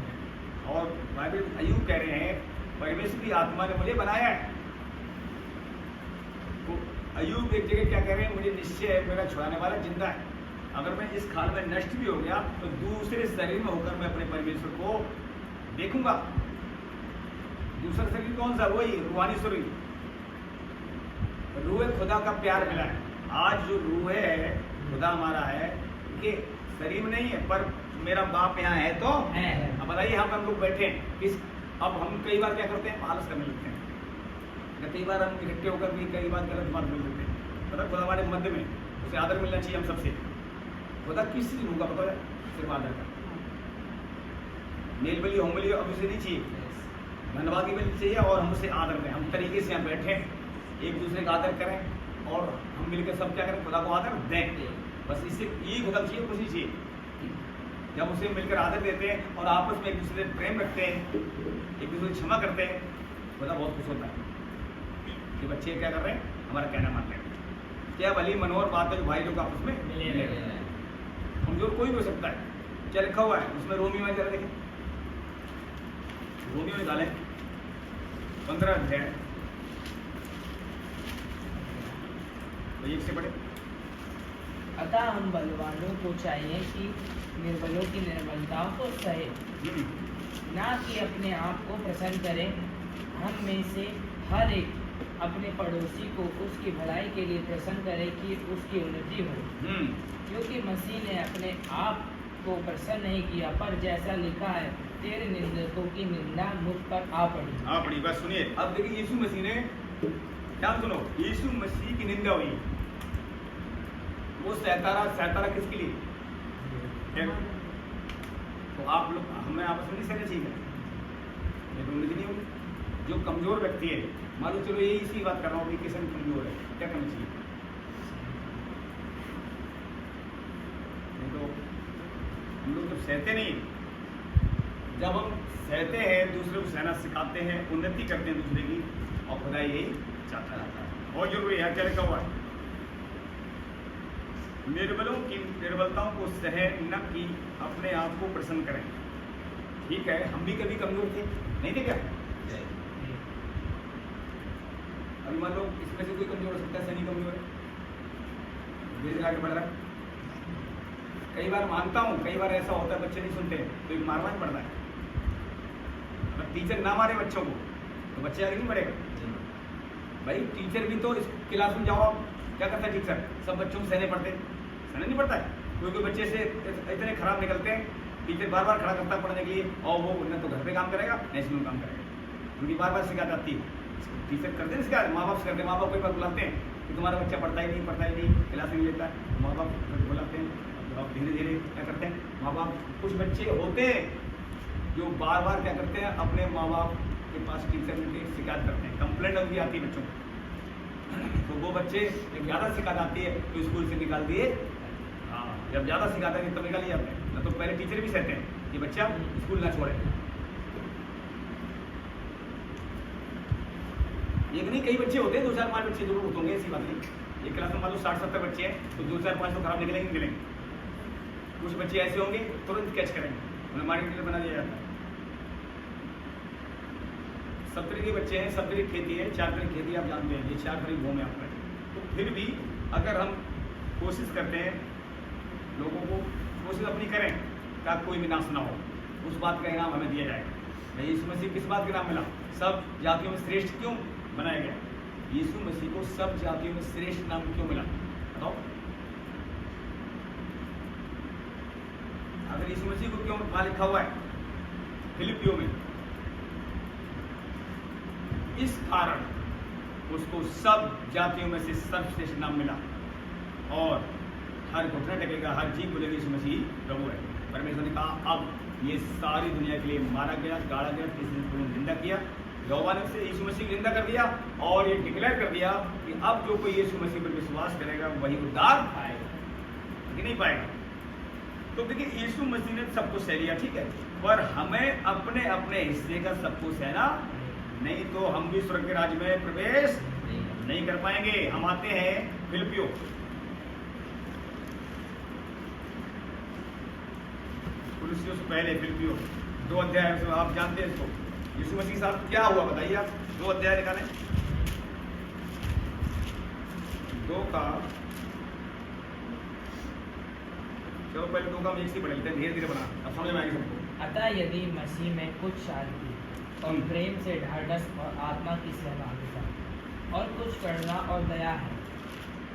और बाइबल अय्यूब कह रहे हैं परमेश्वर की आत्मा ने मुझे बनाया है। तो अय्यूब एक जगह क्या कह रहे हैं, मुझे निश्चय है मेरा छुड़ाने वाला जिंदा है। अगर मैं इस काल में नष्ट भी हो गया तो दूसरे शरीर में होकर मैं अपने परमेश्वर को देखूंगा। दूसरा शरीर कौन सा? वही रूहानी शरीर, रूह खुदा का प्यार मिला है। आज जो रूह है खुदा हमारा है कि शरीर में नहीं है, पर मेरा बाप यहाँ है तो है। अब बताइए यहाँ पर हम लोग बैठे हैं किस, अब हम कई बार क्या करते हैं, आलस करने लगते हैं। कई बार हम इकट्ठे होकर भी कई बार गलत बात बोल देते हैं। पता खुदा हमारे मध्य में, उसे आदर मिलना चाहिए हम सबसे। खुदा किस चीज होगा पता है? सिर्फ आदर का। मेल बली होम बली अब उसे नहीं चाहिए, धन्यवाद की मिलनी चाहिए और हम उसे आदर दें। हम तरीके से यहाँ बैठे एक दूसरे का आदर करें और हम मिलकर सब क्या करें, खुदा को आदर दें। बस इससे यही खुदा चाहिए, कुछ नहीं चाहिए। जब उसे मिलकर आदर देते हैं और आपस में एक दूसरे से प्रेम रखते हैं, एक दूसरे की क्षमा करते हैं, खुदा बहुत खुश होता है कि बच्चे क्या कर रहे हैं, हमारा कहना मान रहे हैं। क्या भली मनोहर बात है जो भाई लोग आपस में मिले। कमजोर कोई भी हो सकता है। क्या लिखा हुआ है उसमें? रोमियो में जरा देखें, रोमियो निकालें 15 अध्याय तो एक से पढ़े। अतः हम बलवानों को चाहिए कि निर्बलों की निर्बलताओं को सहे, ना कि अपने आप को प्रसन्न करें। हम में से हर एक अपने पड़ोसी को उसकी भलाई के लिए प्रसन्न करे कि उसकी उन्नति हो। क्योंकि मसीह ने अपने आप को प्रसन्न नहीं किया, पर जैसा लिखा है, तेरे निंदकों की निंदा मुझ पर आ पड़ी। बस सुनिए, अब देखिए यीशु मसीह ने, ध्यान सुनो, यीशु मसीह की निंदा हुई। वो सहतारा किसके लिए? तो आप लोग हमें आपस में नहीं सहना चाहिए, ये उन्नति नहीं होगी। जो कमजोर व्यक्ति है, मान लो चलो यही इसी बात कर रहा हूँ कि किसी कमजोर है, क्या करना चाहिए? नहीं तो हम लोग जब सहते नहीं, जब हम सहते हैं दूसरे को सहना सिखाते हैं, उन्नति करते हैं दूसरे की, और खुदा यही चाहता रहता है। बहुत जरूरी है, क्या लिखा हुआ है? निर्बलों की निर्बलताओं को सहे, न कि अपने आप को प्रसन्न करें। ठीक है, हम भी कभी कमजोर थे, नहीं थे क्या? अभी मान लो इसमें से कोई कमजोर हो सकता है, सनी कमजोर है, धीरे आगे बढ़ रहा है। कई बार मानता हूँ, कई बार ऐसा होता है बच्चे नहीं सुनते तो एक मारना ही पड़ता है। अगर टीचर ना मारे बच्चों को तो बच्चे आगे नहीं बढ़ेगा। भाई टीचर भी तो इस क्लास में जाओ, क्या करता है टीचर? सब बच्चों को सहने पड़ते, सहने नहीं पड़ता है। कोई बच्चे से इतने खराब निकलते हैं, टीचर बार बार खड़ा करता है पढ़ने के लिए, और वो न तो घर पे काम करेगा न स्कूल में काम करेगा। उनकी बार बार शिकायत आती है, टीचर करते हैं शिकायत, माँ बाप से करते हैं। माँ बाप कई बार बुलाते हैं कि तुम्हारा बच्चा पढ़ता ही नहीं, क्लास नहीं लेता है। माँ बाप बुलाते हैं, अब धीरे धीरे क्या करते हैं माँ बाप। कुछ बच्चे होते हैं जो बार बार क्या करते हैं, अपने माँ बाप के पास टीचर में शिकायत करते हैं, कंप्लेंट उनकी आती है बच्चों को। तो वो बच्चे जब ज़्यादा शिकायत आती है तो स्कूल से निकाल दिए। हाँ, जब ज़्यादा शिकायत आती है तब निकाल ही जाते हैं, तो पहले टीचर भी सहते हैं कि बच्चा स्कूल ना छोड़े। एक नहीं, कई बच्चे होते हैं, 2-4-5 बच्चे जरूर होते होंगे, ऐसी बात नहीं। एक क्लास में मान लो 60-70 बच्चे हैं तो 2-4-5 तो खराब निकलेंगे। कुछ बच्चे ऐसे होंगे तुरंत कैच करेंगे, उन्हें मार्केट टीचर बना दिया जाता है। सब तरह के बच्चे हैं, सब तरह की खेती है, 4 तरह की खेती आप जानते हैं, ये 4 तरह की भूमि आप पर। तो फिर भी अगर हम कोशिश करते हैं, लोगों को कोशिश अपनी करें कि कोई भी नाश ना हो, उस बात का इनाम हमें दिया जाएगा। यीशु मसीह किस बात का इनाम मिला? सब जातियों में श्रेष्ठ क्यों बनाया गया? यीशु मसीह को सब जातियों में श्रेष्ठ नाम क्यों मिला? बताओ। अगर यीशु मसीह को क्यों वहां लिखा हुआ है फिलिपियों में, इस कारण उसको सब जातियों में से सर्वश्रेष्ठ नाम मिला, और हर घुटना टेकेगा, हर जीभ बोलेगी यीशु मसीह प्रभु है। परमेश्वर ने कहा अब ये सारी दुनिया के लिए मारा गया, गाड़ा गया, किसी ने निंदा किया, यहोवा ने से यीशु मसीह की निंदा कर दिया, और ये डिक्लेयर कर दिया कि अब जो कोई यीशु मसीह पर विश्वास करेगा वही उद्धार पाएगा, कि नहीं पाएगा। तो देखिए यीशु मसीह ने सबको सह लिया, ठीक है, पर हमें अपने अपने हिस्से का सबको सहना नहीं, तो हम भी स्वर्ग के राज्य में प्रवेश नहीं कर पाएंगे। हम आते हैं फिलिपियो, कुलुस्सियों से पहले फिलिपियो 2 अध्याय से आप जानते हैं इसको। यीशु मसीह साहब क्या हुआ बताइए आप, 2 अध्याय निकालें, 2 का, चलो पहले 2 का हम एक से पढ़ लेते हैं, धीरे धीरे बना, अब समझ में आएगी सबको। अतः यदि मसीह में कुछ शांति और प्रेम से ढाढ़स और आत्मा की सहभागिता और कुछ करुणा और दया है,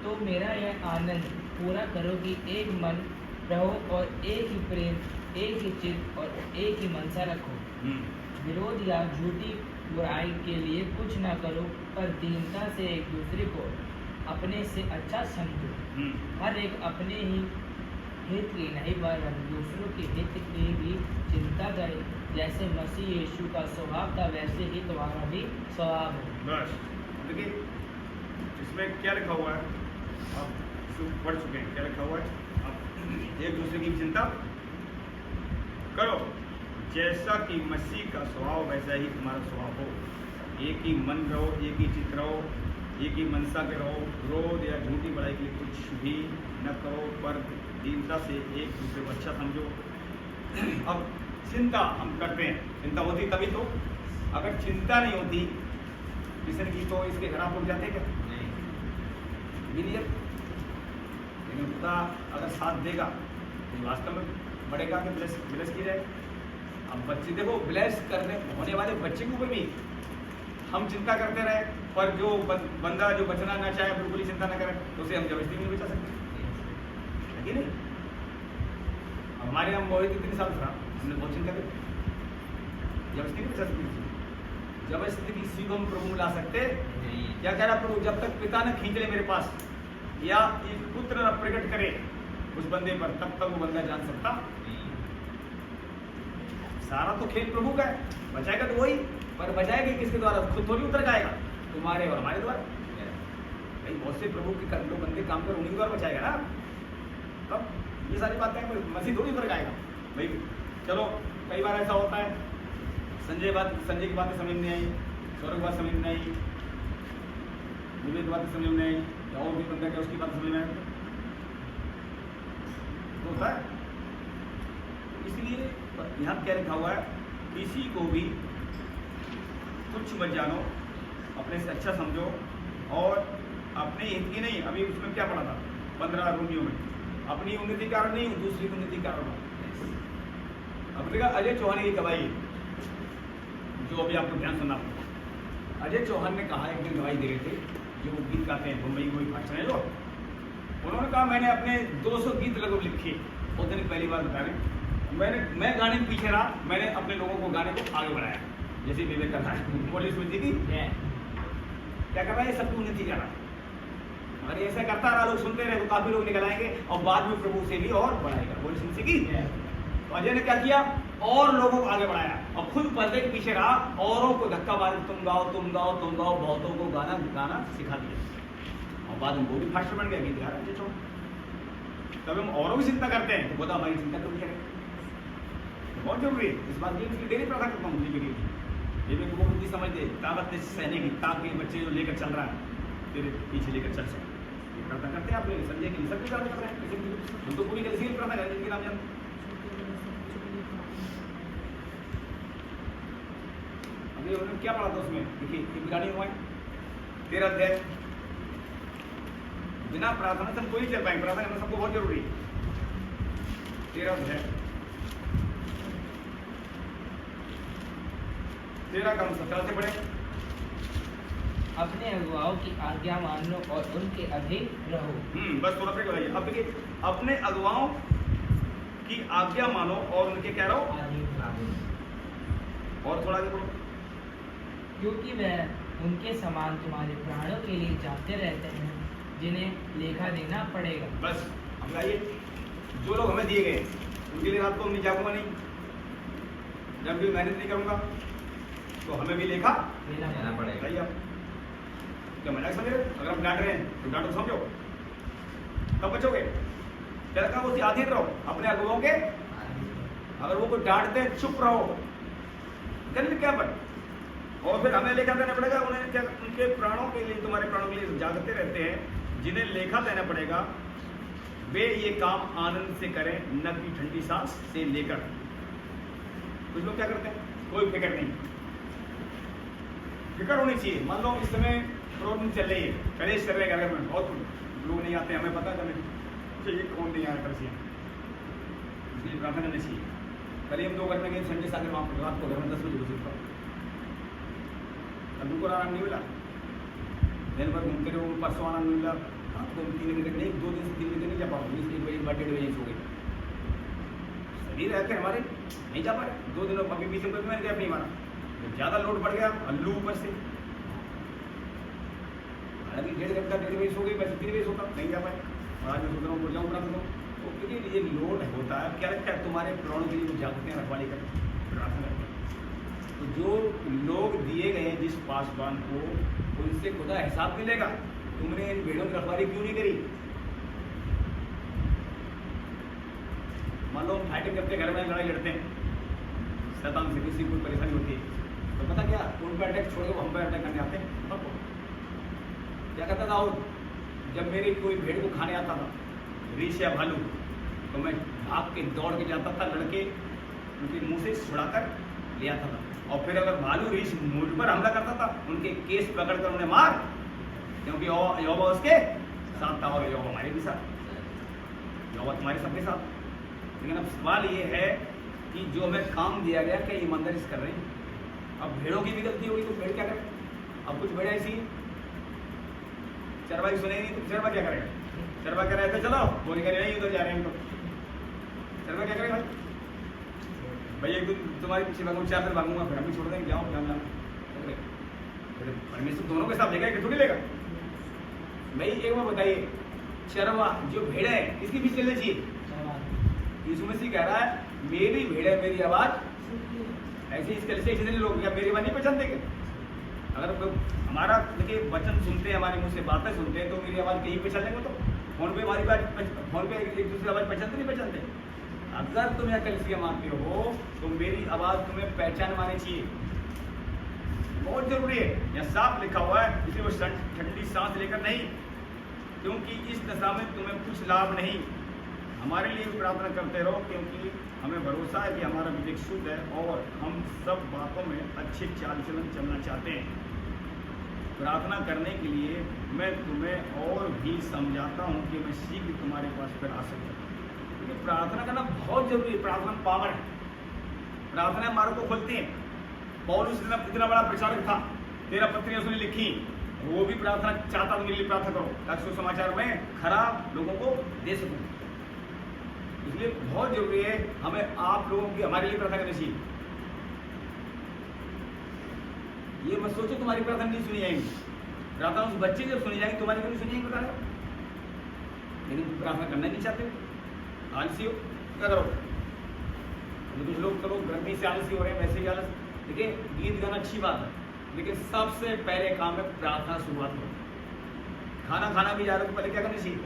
तो मेरा यह आनंद पूरा करो कि एक मन रहो और एक ही प्रेम, एक ही चित्त और एक ही मनसा रखो। विरोध या झूठी बुराई के लिए कुछ न करो, पर दीनता से एक दूसरे को अपने से अच्छा समझो। हर एक अपने ही हित की नहीं वरन दूसरों के हित की भी चिंता करे। जैसे मसीह यीशु का स्वभाव था वैसे ही तुम्हारा भी स्वभाव हो। बस देखिए इसमें क्या लिखा हुआ है, आप इसको पढ़ चुके हैं, क्या लिखा हुआ है, आप एक दूसरे की चिंता करो जैसा कि मसीह का स्वभाव वैसा ही तुम्हारा स्वभाव हो। एक ही मन रहो, एक ही चित्त रहो, एक ही मनसा के रहो। क्रोध या झूठी बड़ाई के लिए कुछ भी न करो, पर दीनता से एक दूसरे को अच्छा समझो। अब चिंता हम करते हैं, चिंता होती तभी तो, अगर चिंता नहीं होती किसी की तो इसके घर आप लोग जाते क्या? नहीं। लेकिन खुदा अगर साथ देगा तो वास्तव में बढ़ेगा कि ब्लेस की जाए। अब बच्चे देखो, ब्लेस करने होने वाले बच्चे के ऊपर भी हम चिंता करते रहे, पर जो बंदा जो बचना ना चाहे, बिल्कुल ही चिंता ना करे, तो उसे हम जबरदस्ती नहीं बचा सकते, है कि नहीं? हमारे यहाँ मोहित 3 साल था, हमने बहुत चिंता करी, जबरदस्ती नहीं बचा सकते, जबरदस्ती किसी को हम प्रभु ला सकते क्या? कह रहा प्रभु, जब तक पिता ने खींच ले मेरे पास या एक पुत्र न प्रकट करे उस बंदे पर, तब तक वो बंदा जान सकता। सारा तो खेल प्रभु का है, बचाएगा तो वही, पर बचाएगा किसके द्वारा? खुद थोड़ी उतर जाएगा, तुम्हारे और हमारे द्वारा। भाई बहुत से प्रभु के कर लो बंदे काम कर, उन्हीं द्वारा बचाएगा ना। तब ये सारी बातें मसीह थोड़ी उतर जाएगा भाई। चलो कई बार ऐसा होता है, संजय की बातें समझ नहीं आई, सौरभ की बात समझ नहीं आई, विवेक की बातें समझ में नहीं आई, या और भी बंदा क्या उसकी बात समझ में आई, तो होता है। इसलिए यहाँ क्या लिखा हुआ है, किसी को भी तुच्छ मत जानो, अपने से अच्छा समझो, और अपने हित की नहीं। अभी उसमें क्या पढ़ा था 15 रोमियो में, अपनी उन्नति कारण नहीं, दूसरी की उन्नति कारण हो। अपने का अजय चौहान की गवाही, जो अभी आपको ध्यान सुनना पड़ेगा। अजय चौहान ने कहा, एक दिन गवाही दे रहे थे, जो वो गीत गाते हैं मुंबई कोई भाषण है जो, उन्होंने कहा मैंने अपने 200 गीत लगभग लिखे। उस दिन पहली बार बता रहे, मैं गाने के पीछे रहा, मैंने अपने लोगों को गाने को आगे बढ़ाया, जैसे विवेक कर रहा है, पुलिस मिलती थी क्या कर रहा है, सबकी उन्नति कर रहा है। अगर ऐसा करता रहा, लोग सुनते रहे, तो काफी लोग निकल आएंगे और बाद में प्रभु से भी और बढ़ाएगा। पुलिस मिलती की तो अजय ने क्या किया, और लोगों को आगे बढ़ाया और खुद पर्दे के पीछे रहा, औरों को धक्का मार, तुम गाओ तुम गाओ तुम गाओ, बहुतों को गाना सिखा दिया, और बाद में वो भी फास्ट बन गया, गीत गा रहा है। तब हम औरों की चिंता करते हैं तो खुदा हमारी चिंता क्यों करें? बहुत जरूरी है इस बात की। डेली प्रार्थना करता हूँ मुझे ये भी वो बुद्धि समझ दे, ताकत सहने की, ताकि बच्चे जो लेकर चल रहा है तेरे पीछे लेकर चल सके। प्रार्थना करते हैं आप लोग, संजय की सब प्रार्थना कर रहे हैं, हम तो पूरी इसी प्रार्थना करें जिनके नाम जानते। अभी उन्होंने क्या पढ़ा था उसमें, देखिए इब्रानी हुआ 13 अध्याय। बिना प्रार्थना से हम कोई चल पाएंगे, प्रार्थना करना सबको बहुत जरूरी है। 13 अध्याय 13 का 17 से पढ़े। अपने अगुवाओं की आज्ञा मानो और उनके अधीन रहो। बस थोड़ा सा बताइए। अब देखिए, अपने अगुवाओं की आज्ञा मानो और उनके क्या रहो, और थोड़ा आगे बढ़ो। क्योंकि वह उनके समान तुम्हारे प्राणों के लिए जाते रहते हैं, जिन्हें लेखा देना पड़ेगा। बस हम आइए, जो लोग हमें दिए गए उनके लिए रात को मैं जागूंगा नहीं, जब भी मेहनत नहीं करूंगा तो हमें भी लेखा देना पड़ेगा। भाई आप क्या मजाक समझ रहे? अगर हम डांट रहे हैं तो डांटो समझो, तब बचोगे। क्या लगा, उसके अधीन रहो अपने अगुवाओं के। अगर वो कोई डांटते चुप रहो, कर क्या पर और फिर हमें लेखा देना पड़ेगा उन्हें, क्या उनके प्राणों के लिए, तुम्हारे प्राणों के लिए जागते रहते हैं, जिन्हें लेखा देना पड़ेगा, वे ये काम आनंद से करें, न कि ठंडी सांस से लेकर। कुछ लोग क्या करते हैं, कोई फिक्र नहीं, फिक्र होनी चाहिए। मान लो इस समय प्रॉब्लम चल रही है, कलेश चल रहे हैं घर में, बहुत लोग नहीं आते, हमें पता है चाहिए कौन नहीं आया कर से, इसलिए प्रार्थना करनी चाहिए। कल हम 2 घर में गए संडे सागर, वहाँ पर रात को घर में 10 बजे घुसे था, अब उनको आराम नहीं मिला, दिन भर घूमते रहे, परसों आराम नहीं मिला, रात को 3 बजे नहीं, 2 दिन से 3 बजे नहीं जा पाओ, 1 बजे 1:30 बजे सो गए, शरीर रहते हमारे नहीं जा पाए। 2 दिनों अभी बीच में मैंने गैप नहीं मारा, जब ज़्यादा लोड बढ़ गया अल्लू ऊपर से, हालांकि 1.5 घंटा 1:30 बजे सो गई, वैसे 3 बजे सोता, नहीं जा पाए। और आज मैं सोच रहा हूँ जाऊँ प्रार्थना करूँ, तो क्योंकि ये लोड होता है, क्या लगता है तुम्हारे प्राणों के लिए जागते हैं, रखवाली करते प्रार्थना करते हैं। तो जो लोग दिए गए जिस पासवान को, उनसे खुदा हिसाब मिलेगा, तुमने इन भेड़ों की रखवाली क्यों नहीं करी। मान लो हम फाइटिंग करते घर में, लड़ाई लड़ते हैं, शैतान से किसी कोई परेशानी होती है, तो पता क्या, उन पर अटैक छोड़ के हम पर अटैक करने आते हैं। क्या करता था, और जब मेरी कोई भेड़ को खाने आता था, रीछ या भालू, तो मैं भाग के दौड़ के जाता था, लड़के उनके मुंह से छुड़ाकर ले आता था, और फिर अगर भालू रीछ मुझ पर हमला करता था, उनके केस पकड़कर उन्हें मार, क्योंकि यहोवा उसके साथ था और यहोवा हमारे भी साथ, यहोवा तुम्हारे सबके साथ। लेकिन अब सवाल ये है कि जो हमें काम दिया गया, क्या ईमानदारी से कर रहे हैं। अब भेड़ों की भी गलती होगी तो भेड़ क्या करें, अब कुछ भेड़ें ऐसी चरवाई सुने नहीं, तो चरवा क्या करेगा, चरवा कह रहे थे चलो, बोली कह रहे नहीं उधर जा रहे हैं, तो चरवा क्या करेगा भाई, एक दिन तुम्हारे पीछे भागूंगा, 4 दिन भागूंगा, फिर हम भी छोड़ देंगे, जाओ जाओ, परमेश्वर दोनों के साथ लेगा कि थोड़ी लेगा भाई। एक बार बताइए, चरवा जो भेड़ है इसकी भी चलनी चाहिए। यीशु मसीह कह रहा है मेरी भेड़ है, मेरी आवाज ऐसे इसके से इतने लोग क्या मेरी आवाज नहीं पहचानते क्या? अगर हमारा देखिए वचन सुनते हैं, हमारे मुंह से बातें सुनते हैं, तो मेरी आवाज़ कहीं पहचान लेंगे। तो फोन पे हमारी बात, फोन पे एक दूसरी आवाज़ पहचानते नहीं पहचानते। अगर तुम यहाँ कलिसिया मानते हो तो मेरी आवाज़ तुम्हें पहचान मानी चाहिए, बहुत जरूरी है। यहाँ साफ लिखा हुआ है, इसलिए वो ठंडी सांस लेकर नहीं, क्योंकि इस दशा में तुम्हें कुछ लाभ नहीं। हमारे लिए भी प्रार्थना करते रहो, क्योंकि हमें भरोसा है कि हमारा विवेक शुद्ध है और हम सब बातों में अच्छे चाल चलन चलना चाहते हैं। प्रार्थना करने के लिए मैं तुम्हें और भी समझाता हूँ कि मैं शीघ्र तुम्हारे पास फिर आ सकता हूँ, क्योंकि प्रार्थना करना बहुत जरूरी है। प्रार्थना पावर है, प्रार्थना मार्ग को खोलती है। पौलुस इतना बड़ा प्रचारक था, 13 पत्रियां उसने लिखी, वो भी प्रार्थना चाहता था मेरे लिए प्रार्थना करो ताकि सुसमाचार में खराब लोगों को दे सकूं। इसलिए बहुत जरूरी है हमें आप लोगों की हमारे लिए प्रार्थना करनी चाहिए। ये मत सोचो तुम्हारी प्रार्थना नहीं सुनी जाएगी, प्रार्थना उस बच्चे जब सुनी जाएगी तुम्हारी क्यों नहीं सुनी जाएगी बता रहे हो। लेकिन प्रार्थना करना नहीं चाहते, आलसी हो, क्या करो। कुछ लोग चलो गर्मी से आलसी हो रहे हैं, वैसे ही आलस। देखिए गीत गाना अच्छी बात है, लेकिन सबसे पहले काम है प्रार्थना शुरुआत करो। खाना खाना भी जा रहे हो तो पहले क्या करना चाहिए,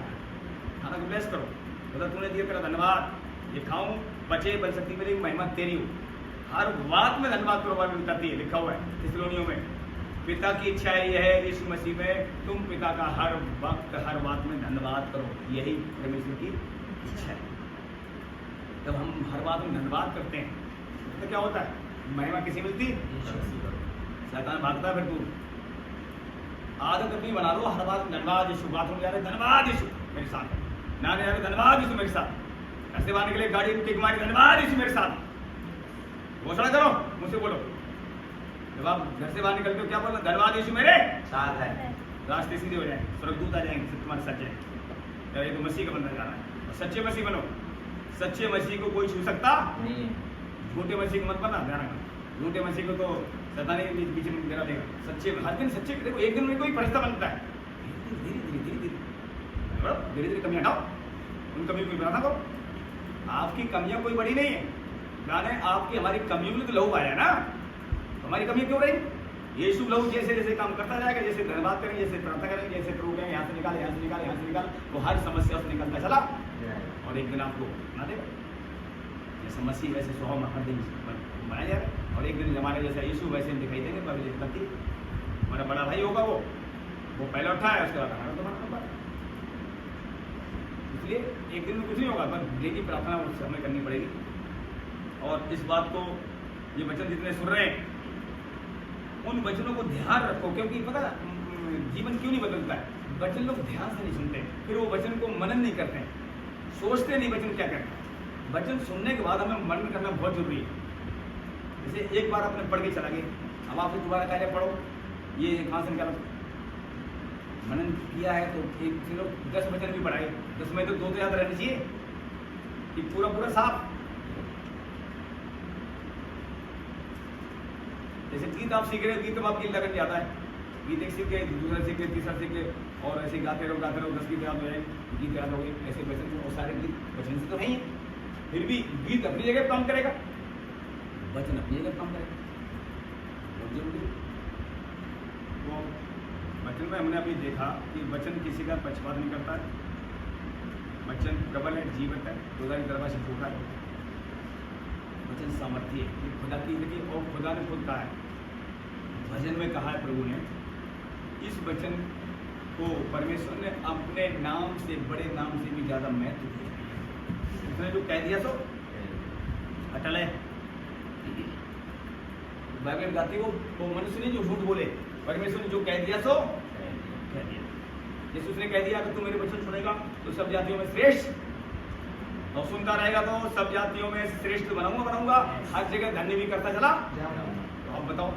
खाना को ब्लेस करो, बोला तूने दिया तेरा धन्यवाद, ये खाऊं बचे बन सकती मेरी महिमा तेरी हो। हर बात में धन्यवाद करो, बाइबल बताती है, लिखा हुआ है थिस्सलुनीयों में, पिता की इच्छा यह है यीशु मसीह में तुम पिता का हर वक्त हर बात में धन्यवाद करो, यही परमेश्वर की इच्छा है। जब हम हर बात में धन्यवाद करते हैं तो क्या होता है, महिमा किसी मिलती है, शैतान भागता है। फिर तू आदत अपनी बना लो, हर बात धन्यवाद यीशु, बाथरूम जा रहे धन्यवाद यीशु मेरे साथ, ना जा रहे धन्यवाद यीशु मेरे साथ, घर से बाहर निकले गाड़ी में किक मारी धन्यवाद यीशु मेरे साथ, घोषणा करो, मुझसे बोलो। जब आप घर से बाहर निकलते हो क्या बोलो, धन्यवाद यीशु मेरे साथ है, रास्ते सीधे हो जाए, स्वर्गदूत आ जाएंगे तुम्हारे सच्चे। ये तो मसीह का बंधन जाना है, सच्चे मसीह बनो। सच्चे मसीह को कोई छू सकता नहीं, झूठे मसीह को मत बनना, ध्यान रखना। झूठे मसीह को तो शैतान ही बीच में गिरा देगा। सच्चे हर दिन सच्चे, देखो एक दिन में कोई फरिश्ता बनता है, धीरे धीरे धीरे धीरे धीरे धीरे कमियां हटाओ, उन कमियों को बना करो। आपकी कमियां कोई बड़ी नहीं है, गाने आपकी हमारी कमियों में तो लहू आया ना, हमारी कमी क्यों रही। यीशु लहू जैसे जैसे काम करता जाएगा, जैसे धन्यवाद करेंगे, जैसे प्रार्थना करेंगे, जैसे प्रभु कहेंगे यहाँ से निकाल यहाँ से निकाल यहाँ से निकाल, वो हर समस्या से निकलता चला और एक दिन आपको ना देगा। जैसे मसीह वैसे स्वभाव में हर दिन बनाया जा रहा है, और एक दिन जमाने जैसा यीशु वैसे हम दिखाई देंगे पब्लिक करती। हमारा बड़ा भाई होगा वो पहले उठाया, उसके बाद हमारा तो बना। इसलिए एक दिन में कुछ नहीं होगा, पर डेली प्रार्थना उससे हमें करनी पड़ेगी। और इस बात को, ये वचन जितने सुन रहे हैं उन वचनों को ध्यान रखो, क्योंकि पता जीवन क्यों नहीं बदलता है, वचन लोग ध्यान से नहीं सुनते, फिर वो वचन को मनन नहीं करते हैं, सोचते नहीं वचन क्या कहता है। वचन सुनने के बाद हमें मनन करना बहुत जरूरी है। जैसे एक बार आपने पढ़ के चला गया, अब आप दोबारा कार्य पढ़ो, ये कहाँ से निकालो, मनन किया है तो एक चलो 10 वचन भी पढ़ाए, 10 में तो 2 तो याद रहने चाहिए कि पूरा पूरा साफ। जैसे गीत आप सीख रहे हो, गीत तो आपकी लगन जाता है, गीत एक सीख के दूसरा सीख के तीसरा सीख के, और ऐसे गाते रहो 10 गीत याद हो जाए, गीत याद हो गए, ऐसे वचन और सारे गीत वचन से तो नहीं है, फिर भी गीत अपनी जगह काम करेगा, वचन अपनी जगह काम करेगा, बहुत जरूरी है। तो वचन में हमने अभी देखा कि वचन किसी का पक्षपात नहीं करता है, वचन प्रबल है, जीवित है, खुदा की तरफ से झूठा है, वचन सामर्थ्य है, ये खुदा की देखिए, और खुदा ने खुद कहा है, भजन में कहा है प्रभु ने, इस वचन को परमेश्वर ने अपने नाम से, बड़े नाम से भी ज्यादा महत्व दिया। उसने जो कह दिया सो अटल है। बाइबल गाती वो मनुष्य ने जो झूठ बोले, परमेश्वर ने जो कह दिया सो कह दिया। जैसे उसने कह दिया कि तू मेरे वचन सुनेगा तो सब जातियों में श्रेष्ठ, और सुनता रहेगा तो सब जातियों में श्रेष्ठ बनाऊंगा, हर जगह धन्य भी करता चला। तो अब बताओ,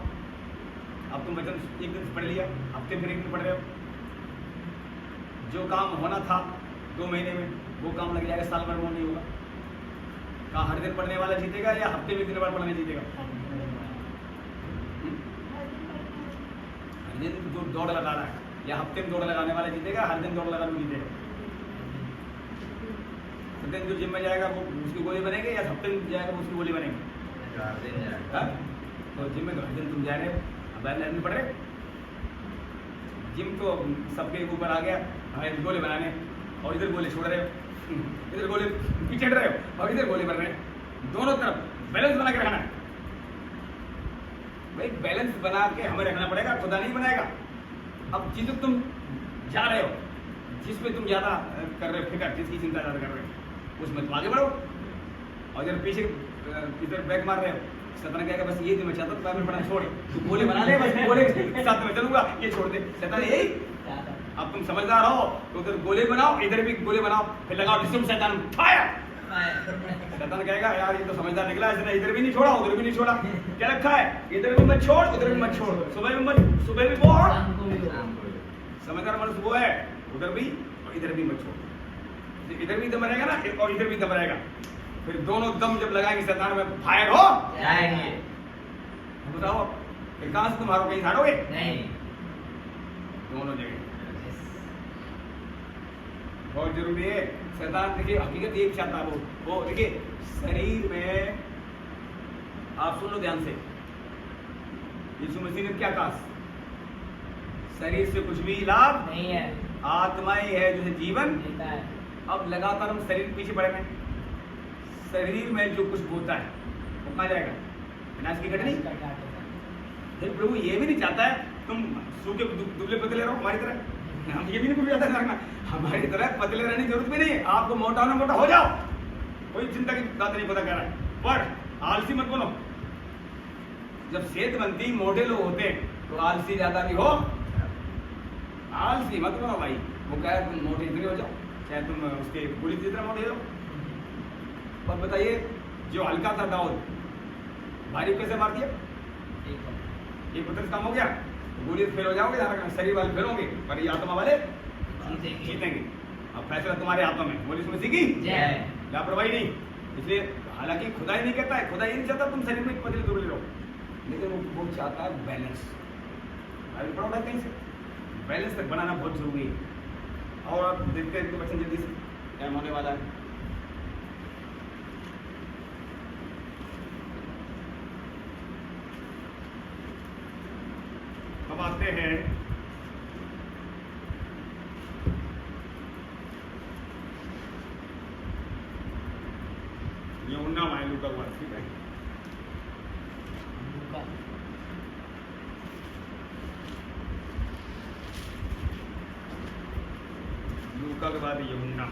अब तुम वचन एक दिन पढ़ लिया, हफ्ते फिर एक दिन पढ़ रहे हो, जो काम होना था 2 महीने में वो काम लग जाएगा, साल भर वो नहीं होगा। कहाँ हर दिन पढ़ने वाला जीतेगा या हफ्ते में 3 बार पढ़ने जीतेगा? हर दिन जो दौड़ लगा रहा है, या हफ्ते में दौड़ लगाने वाला जीतेगा, हर दिन दौड़ लगाने जीतेगा? हर दिन जो जिम में जाएगा वो उसकी गोली बनेगी, या हफ्ते में जाएगा वो उसकी गोली बनेगी? तो जिम में तो हर दिन तुम जा रहे हो, नहीं पढ़ रहे। जिम तो सबके ऊपर आ गया, हमें गोले बनाने, और इधर गोले छोड़ रहे हो, इधर गोले पीछे रहे हो, और इधर गोले बन रहे हैं। दोनों तरफ बैलेंस बना के रखना है भाई, बैलेंस बना के हमें रखना पड़ेगा, खुदा नहीं बनाएगा। अब जिस तुम जा रहे हो, जिसमें तुम ज्यादा कर रहे हो फिक्र, जिसकी चिंता ज्यादा कर रहे हो, उसमें तुम आगे बढ़ो, और इधर पीछे इधर बैक मार रहे हो, शैतान कहेगा बस ये मैं चाहता बाइबल पढ़ना छोड़, तू गोले बना ले, बस गोले साथ में चलूंगा, ये छोड़ दे। शैतान यही, अब तुम समझदार हो तो उधर गोले बनाओ, इधर भी गोले बनाओ, फिर लगाओ डिस्टम, शैतान फायर। शैतान कहेगा यार ये तो समझदार निकला, इसने इधर भी नहीं छोड़ा, उधर भी नहीं छोड़ा, क्या रखा है, इधर भी मत छोड़, उधर भी मत छोड़, सुबह भी बोल, समझदार मनुष्य वो है, उधर भी और इधर भी मत छोड़। इधर भी दम रहेगा ना, और इधर भी दम रहेगा, फिर दोनों दम जब लगाएंगे शैतान में फायर हो जाएंगे। बताओ फिर कहां से तुम हारोगे, कहीं हारोगे नहीं, दोनों जगह बहुत जरूरी है। शैतान देखिए हकीकत एक चाहता है, वो देखिए शरीर में, आप सुन लो ध्यान से, यीशु मसीह ने क्या कहा, शरीर से कुछ भी लाभ नहीं है, आत्मा ही है जो जीवन देता है। अब लगातार हम शरीर पीछे पड़े हैं, शरीर में जो कुछ होता है वो कहाँ जाएगा, विनाश की घटनी। प्रभु ये भी नहीं चाहता है तुम सूखे दुबले पतले रहो हमारी तरह, हम ये भी नहीं चाहता रखना, हमारी तरह पतले रहने की जरूरत भी नहीं है, आपको मोटा होना मोटा हो जाओ, कोई चिंता की बात नहीं, पता कर रहा है, पर आलसी मत बनो। जब सेहतमंदी मोटे लोग होते हैं तो आलसी ज्यादा नहीं हो, आलसी मत बनो भाई। वो कहे तुम मोटे इतने हो जाओ, चाहे तुम उसके गोली की तरह मोटे हो। और बताइए जो हल्का था दाऊद, भारी कैसे मार दिया, एक पत्थर काम हो गया, गोली फेल हो जाओगे, शरीर वाले फेल होंगे, पर ये आत्मा वाले जीतेंगे। अब फैसला तुम्हारे हाथों में, बोली इसमें सीखी लापरवाही नहीं। इसलिए हालांकि खुदा ही नहीं कहता है, खुदा ही नहीं चाहता तुम शरीर में पतले दुबले रहो, लेकिन वो चाहता है बैलेंस। पढ़ोगे कहीं से बैलेंस तक बनाना बहुत जरूरी है। और आप देखते हैं तो बच्चन जल्दी से टाइम होने वाला है। अब आते हैं यूहन्ना वायलू का लूका के बाद ठीक है। लूका। लूका के बाद यूहन्ना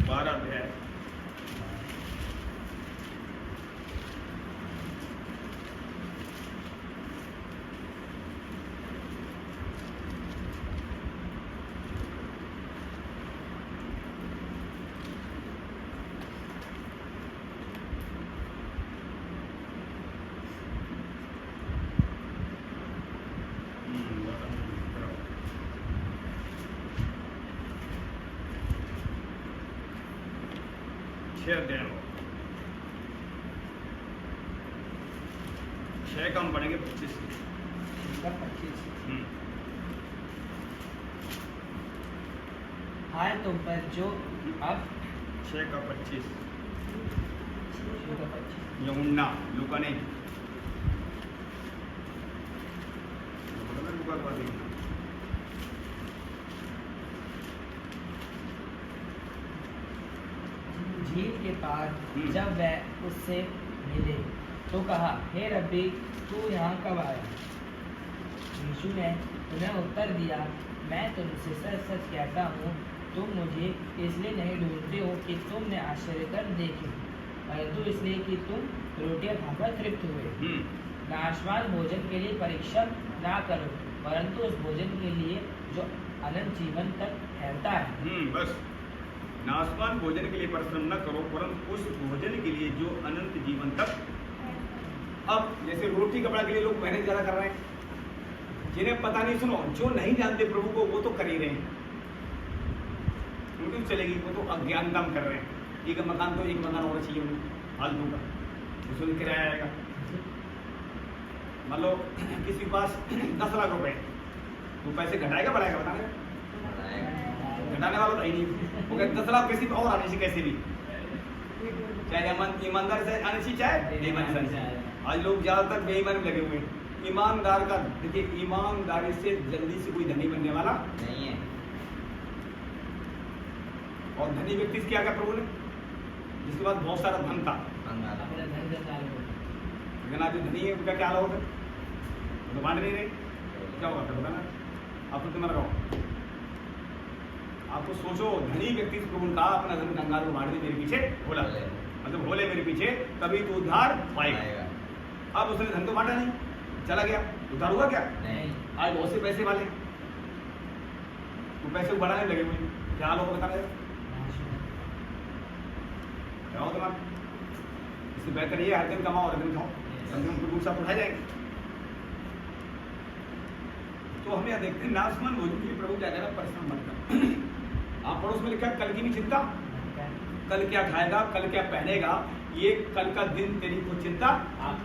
12 अध्याय। अध्याय 6 का हम पढ़ेंगे 25। लूका 25। हाय तुम पर जो अब 6 का 25 लूका 25। यूहन्ना, लूका नहीं। लूका के बाद यूहन्ना। झील के पार जब वह उससे मिले तो कहा, हे रब्बी, तू यहाँ कब आया? यीशु ने उन्हें उत्तर दिया, मैं तुमसे सच सच कहता हूँ, तुम मुझे इसलिए नहीं ढूंढते हो कि तुमने आश्चर्यकर्म देखे, परंतु इसलिए कि तुम रोटियां खाकर तृप्त हुए। नाशवान भोजन के लिए परिश्रम ना करो, परंतु उस भोजन के लिए जो अनंत जीवन तक ठहरता है। बस नाशवान भोजन के लिए परिश्रम न करो, परंतु उस भोजन के लिए जो अनंत जीवन तक। अब जैसे रोटी कपड़ा के लिए लोग मेहनत ज्यादा कर रहे हैं, जिन्हें पता नहीं, सुनो, जो नहीं जानते प्रभु को वो तो कर ही रहे हैं, उनकी चलेगी, वो तो अज्ञानता में कर रहे हैं। एक मकान तो एक मकान होना चाहिए उन्हें फालतू का, उसमें किराया आएगा। मान लो किसी के पास 10 लाख रुपए, वो पैसे घटाएगा बढ़ाएगा? बताने घटाने वाला तो ही नहीं। वो कहते 10 लाख किसी और आने से कैसे भी, चाहे ईमानदार से आने से चाहे बेईमानी से। आज लोग ज्यादातर बेईमानी में लगे हुए हैं। ईमानदार का देखिए, ईमानदारी से जल्दी से कोई धनी बनने वाला नहीं है। और धनी व्यक्ति क्या क्या प्रभु ने, जिसके पास बहुत सारा धन था, लेकिन आज जो धनी है उनका क्या हाल होगा? तो बांट नहीं रहे, क्या होगा बताना? आप तो तुम्हारा रहो, आपको सोचो, धनी व्यक्ति प्रभु ने कहा अपना धन कंगाल को बांट दे मेरे पीछे, बोला मतलब बोले मेरे पीछे, तभी तो उद्धार पाएगा। अब उसने धन तो बांटा नहीं, चला गया, उद्धार हुआ क्या? नहीं। आज बहुत से पैसे वाले वो पैसे को बढ़ाने लगे हुए, क्या हाल होगा बता रहे? क्या हो तुम्हारा? इससे बेहतर ये हर दिन कमाओ हर दिन खाओ, प्रभु सब उठाए जाएंगे। तो हमें यह देखते हैं, नाशवान भोजन के लिए प्रभु क्या कहना, परिश्रम मत करो। आप पड़ोस में लिखा कल की भी चिंता, कल क्या खाएगा, कल क्या पहनेगा, ये कल का दिन तेरी को चिंता आप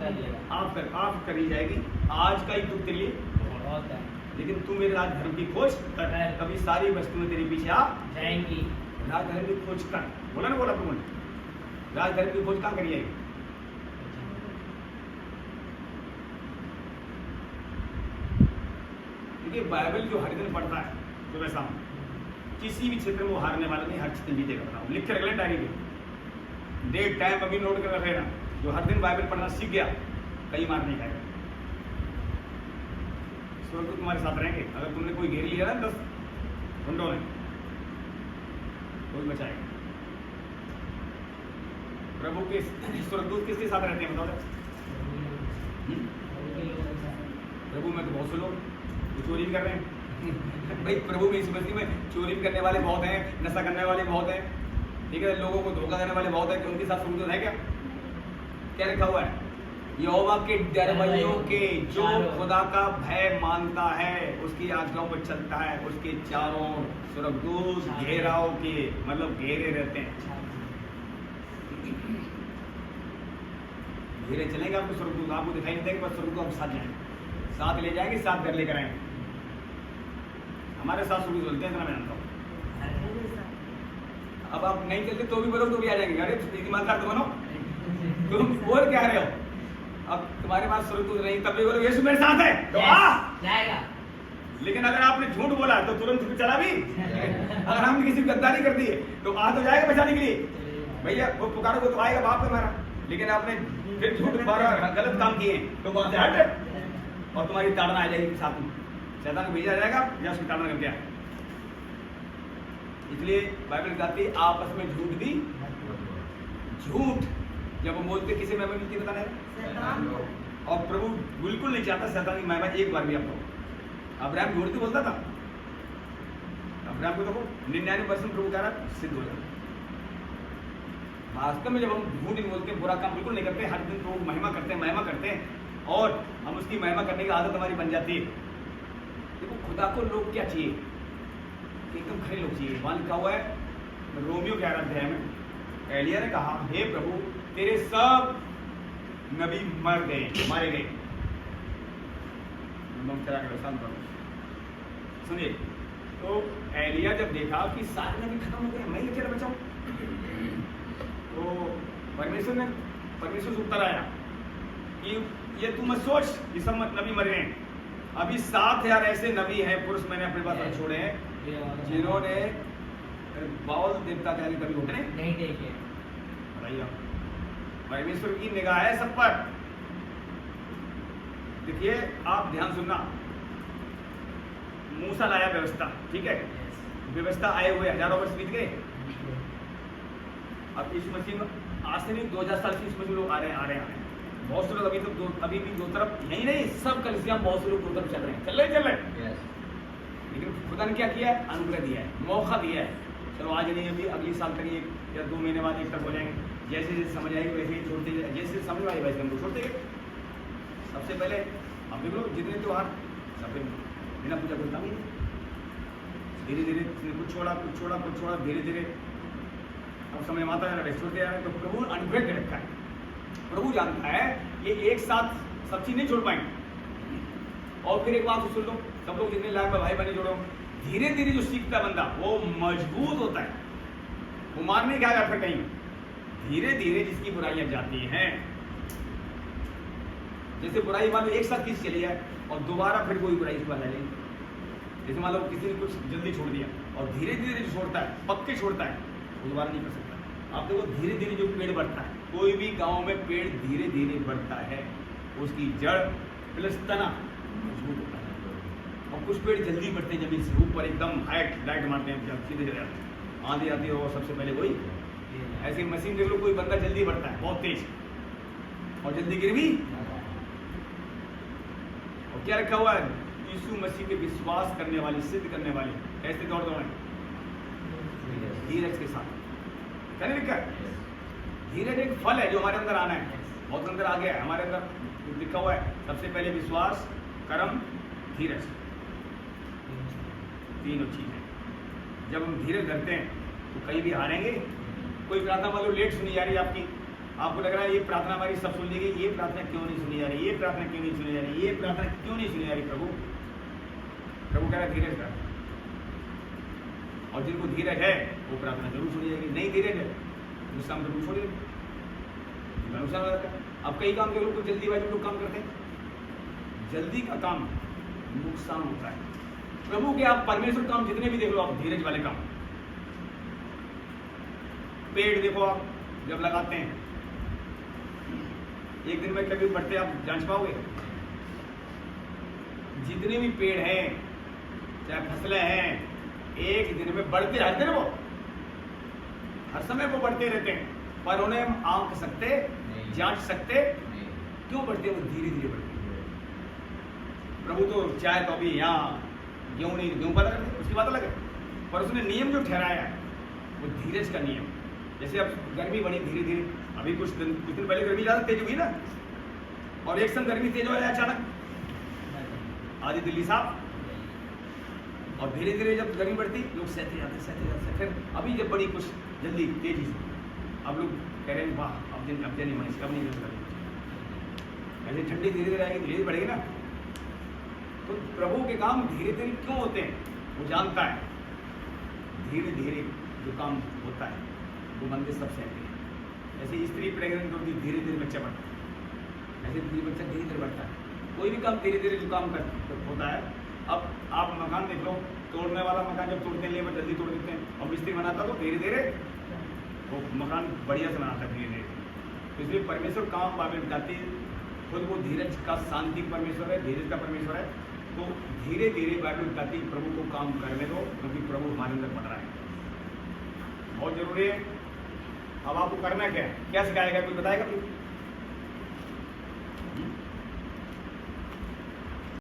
करी जाएगी। आज का ही दुख तेरे लिए बहुत है, लेकिन तू मेरे राज धर्म की खोज कर, कभी सारी वस्तुएं तेरे पीछे आ जाएंगी। राज धर्म की खोज कर, बोला ना, बोला प्रभु ने, राज धर्म की खोज कहाँ करी जाएगी? देखिए बाइबल जो हर दिन पढ़ता है सुबह शाम, किसी भी क्षेत्र में वो हारने वाला नहीं, हर क्षेत्र में जीतेगा। बताओ, लिख के रख लें डायरी में, डेट टाइम अभी नोट कर रख लेना। जो हर दिन बाइबल पढ़ना सीख गया, कहीं मार नहीं खाएगा। स्वर्ग तो तुम्हारे साथ रहेंगे। अगर तुमने कोई घेर लिया ना 10 घंटों में, कोई बचाएगा। प्रभु के स्वर्गदूत किसके साथ रहते हैं बताओ? प्रभु में तो बहुत से लोग चोरी कर रहे हैं। भाई प्रभु में इस बस्ती में चोरी करने वाले बहुत हैं, नशा करने वाले बहुत हैं, ठीक है, लोगों को धोखा देने वाले बहुत हैं, कि उनके साथ स्वर्गदूत है क्या? क्या लिखा हुआ है? यहोवा के डरवैयों के, जो खुदा का भय मानता है, उसकी आज्ञाओं पर चलता है, उसके चारों स्वर्गदूत घेराव के, मतलब घेरे रहते हैं। घेरे चलेंगे आपको स्वर्गदूत, आपको दिखाई नहीं देंगे, बस स्वर्गदूत आप साथ जाएंगे, साथ ले जाएंगे, साथ घर लेकर आएंगे। हमारे साथ स्वर्गदूत चलते हैं, इतना मैं जानता हूँ। अब आप नहीं चलते तो भी बोलो, तो भी आ जाएंगे। अरे ईमानदार तो बनो, तुम बोल क्या रहे हो? अब तुम्हारे पास स्वर्गदूत नहीं, तब भी बोलो यीशु मेरे साथ है, तो आ जाएगा। लेकिन अगर आपने झूठ बोला तो तुरंत चला भी। अगर हमने किसी की गद्दारी कर दी है तो आ तो जाएगा बचाने के लिए। भैया वो पुकारोगे तो आएगा बाप हमारा, लेकिन आपने फिर झूठ बारा गलत काम किए तो वहां से हट और तुम्हारी ताड़ना आ जाएगी साथ में, शैतान को भेजा जाएगा या उसकी ताड़ना करके आए। इसलिए बाइबल कहती है आपस में झूठ भी, झूठ जब वो बोलते किसे महिमा मिलती है बताना, और प्रभु बिल्कुल नहीं चाहता शैतान की महिमा एक बार भी आपको। अब्राहम झूठ तो बोलता था, अब्राहम को देखो 99% प्रभु कह रहा सिद्ध हो जाता। वास्तव में जब हम झूठ नहीं बोलते, बुरा काम बिल्कुल नहीं करते, हर दिन प्रभु महिमा करते हैं और हम उसकी महिमा करने की आदत हमारी बन जाती है। देखो खुदा को लोग क्या चाहिए, एकदम खड़े लोग चाहिए। वहां लिखा हुआ है रोमियो 11 अध्याय में, एलिया ने कहा हे प्रभु तेरे सब नबी मारे गए। सुनिए, तो एलिया जब देखा कि सारे नबी खत्म हो गए, मैं ही अकेला बचाऊं, तो परमेश्वर से उत्तर आया कि ये तू मत सोच कि सब नबी मर गए, अभी 7000 ऐसे नबी हैं पुरुष मैंने अपने पास छोड़े हैं जिन्होंने बाउल देवता के आगे कभी घुटने नहीं टेके। बताइए, परमेश्वर की निगाह है सब पर। देखिए आप ध्यान सुनना, मूसा लाया व्यवस्था, ठीक है, व्यवस्था आए हुए हजारों वर्ष बीत गए। अब इस मसीह में आज से नहीं 2000 साल से इस मसीह लोग आ रहे हैं। बहुत से लोग अभी भी दो तरफ, यही नहीं सब कलिसिया बहुत से लोग दो तरफ चल रहे हैं। लेकिन खुदा ने क्या किया है, अनुग्रह दिया है, मौका दिया है। चलो आज नहीं, अभी अगले साल तक एक या 2 महीने बाद एक तक हो जाएंगे, जैसे जैसे समझ आएगी वैसे ही छोड़ते जाए, जैसे समझ आए वैसे हमको छोड़ते गए। सबसे पहले अब देख लो जितने त्योहार सब बिना पूजा करता नहीं, धीरे धीरे कुछ छोड़ा, धीरे धीरे अब समय माता है छोड़ते जा रहे हैं। तो प्रभु अनुग्रह के रखा है, प्रभु जानता है ये एक साथ सब चीज नहीं छोड़ पाएंगे। और फिर एक बात सुन लो, सब लोग जितने लाख में भाई बने जोड़ो, धीरे धीरे जो सीखता बंदा वो मजबूत होता है, वो मार नहीं खाएगा फिर कहीं। धीरे धीरे जिसकी बुराइयां जाती हैं, जैसे बुराई मान लो एक साथ किसी चली जाए और दोबारा फिर कोई बुराई इसके बाद आ जाएगी। जैसे मान लो किसी ने कुछ जल्दी छोड़ दिया और धीरे धीरे जो छोड़ता है, पक्के छोड़ता है, वो दोबारा नहीं कर सकता। आप देखो धीरे धीरे जो पेड़ बढ़ता है, कोई भी गांव में पेड़ धीरे धीरे बढ़ता है, उसकी जड़ प्लस तना मजबूत होता है। और कुछ पेड़ जल्दी बढ़ते हैं, जमीन से ऊपर एकदम लाइट मारते हैं, जब सीधे चले जाते हैं, आंधी आती है और सबसे पहले वही। ऐसी मशीन देख लो, कोई बंदा जल्दी बढ़ता है बहुत तेज और जल्दी गिर भी। और क्या रखा हुआ है, यीशु मसीह पे विश्वास करने वाली, सिद्ध करने वाली कैसे दौड़े, धीरज के साथ। क्या नहीं लिखा है, धीरज एक फल है जो हमारे अंदर आना है, बहुत अंदर आ गया है हमारे अंदर, लिखा हुआ है सबसे पहले विश्वास, कर्म, धीरज, तीनों चीजें। जब हम धीरज धरते हैं तो कहीं भी हारेंगे। कोई प्रार्थना मान लो लेट सुनी जा रही है आपकी, आपको लग रहा है ये प्रार्थना हमारी सब सुन ली गई, ये प्रार्थना क्यों नहीं सुनी जा रही, ये प्रार्थना क्यों नहीं सुनी जा रही, ये प्रार्थना क्यों नहीं सुनी जा रही। प्रभु कह रहा है धीरज कर, और जिनको धीरज है वो प्रार्थना जरूर सुनी जाएगी। नहीं धीरज है उस काम जरूर छोड़िए, नुकसान हो जाता है। अब कई काम के लोग जल्दीबाजी लोग काम करते हैं, जल्दी का काम नुकसान होता है। प्रभु के आप परमेश्वर काम जितने भी देख लो, आप धीरज वाले काम, पेड़ देखो आप जब लगाते हैं एक दिन में कभी बढ़ते आप जांच पाओगे? जितने भी पेड़ हैं चाहे फसलें हैं, एक दिन में बढ़ते रहते हैं, वो हर समय वो बढ़ते रहते हैं, पर उन्हें हम आंक सकते, जांच सकते क्यों बढ़ते हैं? वो धीरे धीरे बढ़ते हैं। प्रभु तो चाहे तो अभी यहाँ गेहूं नहीं, गेहूं पता करते उसकी बात अलग है, पर उसने नियम जो ठहराया है वो धीरज का नियम। जैसे अब गर्मी बढ़ी धीरे धीरे, अभी कुछ दिन पहले गर्मी ज़्यादा तेज हुई ना, और एक संग गर्मी तेज हो जाए अचानक, आधी दिल्ली साफ, और धीरे धीरे जब गर्मी बढ़ती लोग सहते जाते। फिर अभी जब बड़ी कुछ जल्दी तेजी से, अब लोग कह रहे हैं वाह अब दिन नहीं मैं इसका नहीं करें, ऐसे ठंडी धीरे धीरे आएगी, धीरे बढ़ेगी ना। तो प्रभु के काम धीरे धीरे क्यों होते हैं? वो जानता है धीरे धीरे जो काम होता है वो बंदे सब सहते हैं। ऐसे स्त्री प्रेग्नेंट होती है, धीरे धीरे बच्चा बढ़ता है, ऐसे बच्चा धीरे धीरे बढ़ता है। कोई भी काम धीरे धीरे जो काम होता है। अब आप मकान देख लो, तोड़ने वाला मकान जब तोड़ते हैं लेबर जल्दी तोड़ देते हैं, और मिस्त्री बनाता तो धीरे धीरे वो मकान बढ़िया से बनाता है धीरे धीरे। तो इसलिए परमेश्वर काम बाबेल बताती खुद वो धीरज का शांति परमेश्वर है, धीरज का परमेश्वर है। तो धीरे धीरे बाइबल बताती प्रभु को काम करने दो, क्योंकि प्रभु हमारे अंदर बढ़ रहा है, बहुत जरूरी है। अब आपको करना क्या है, क्या सिखाएगा, कुछ बताएगा?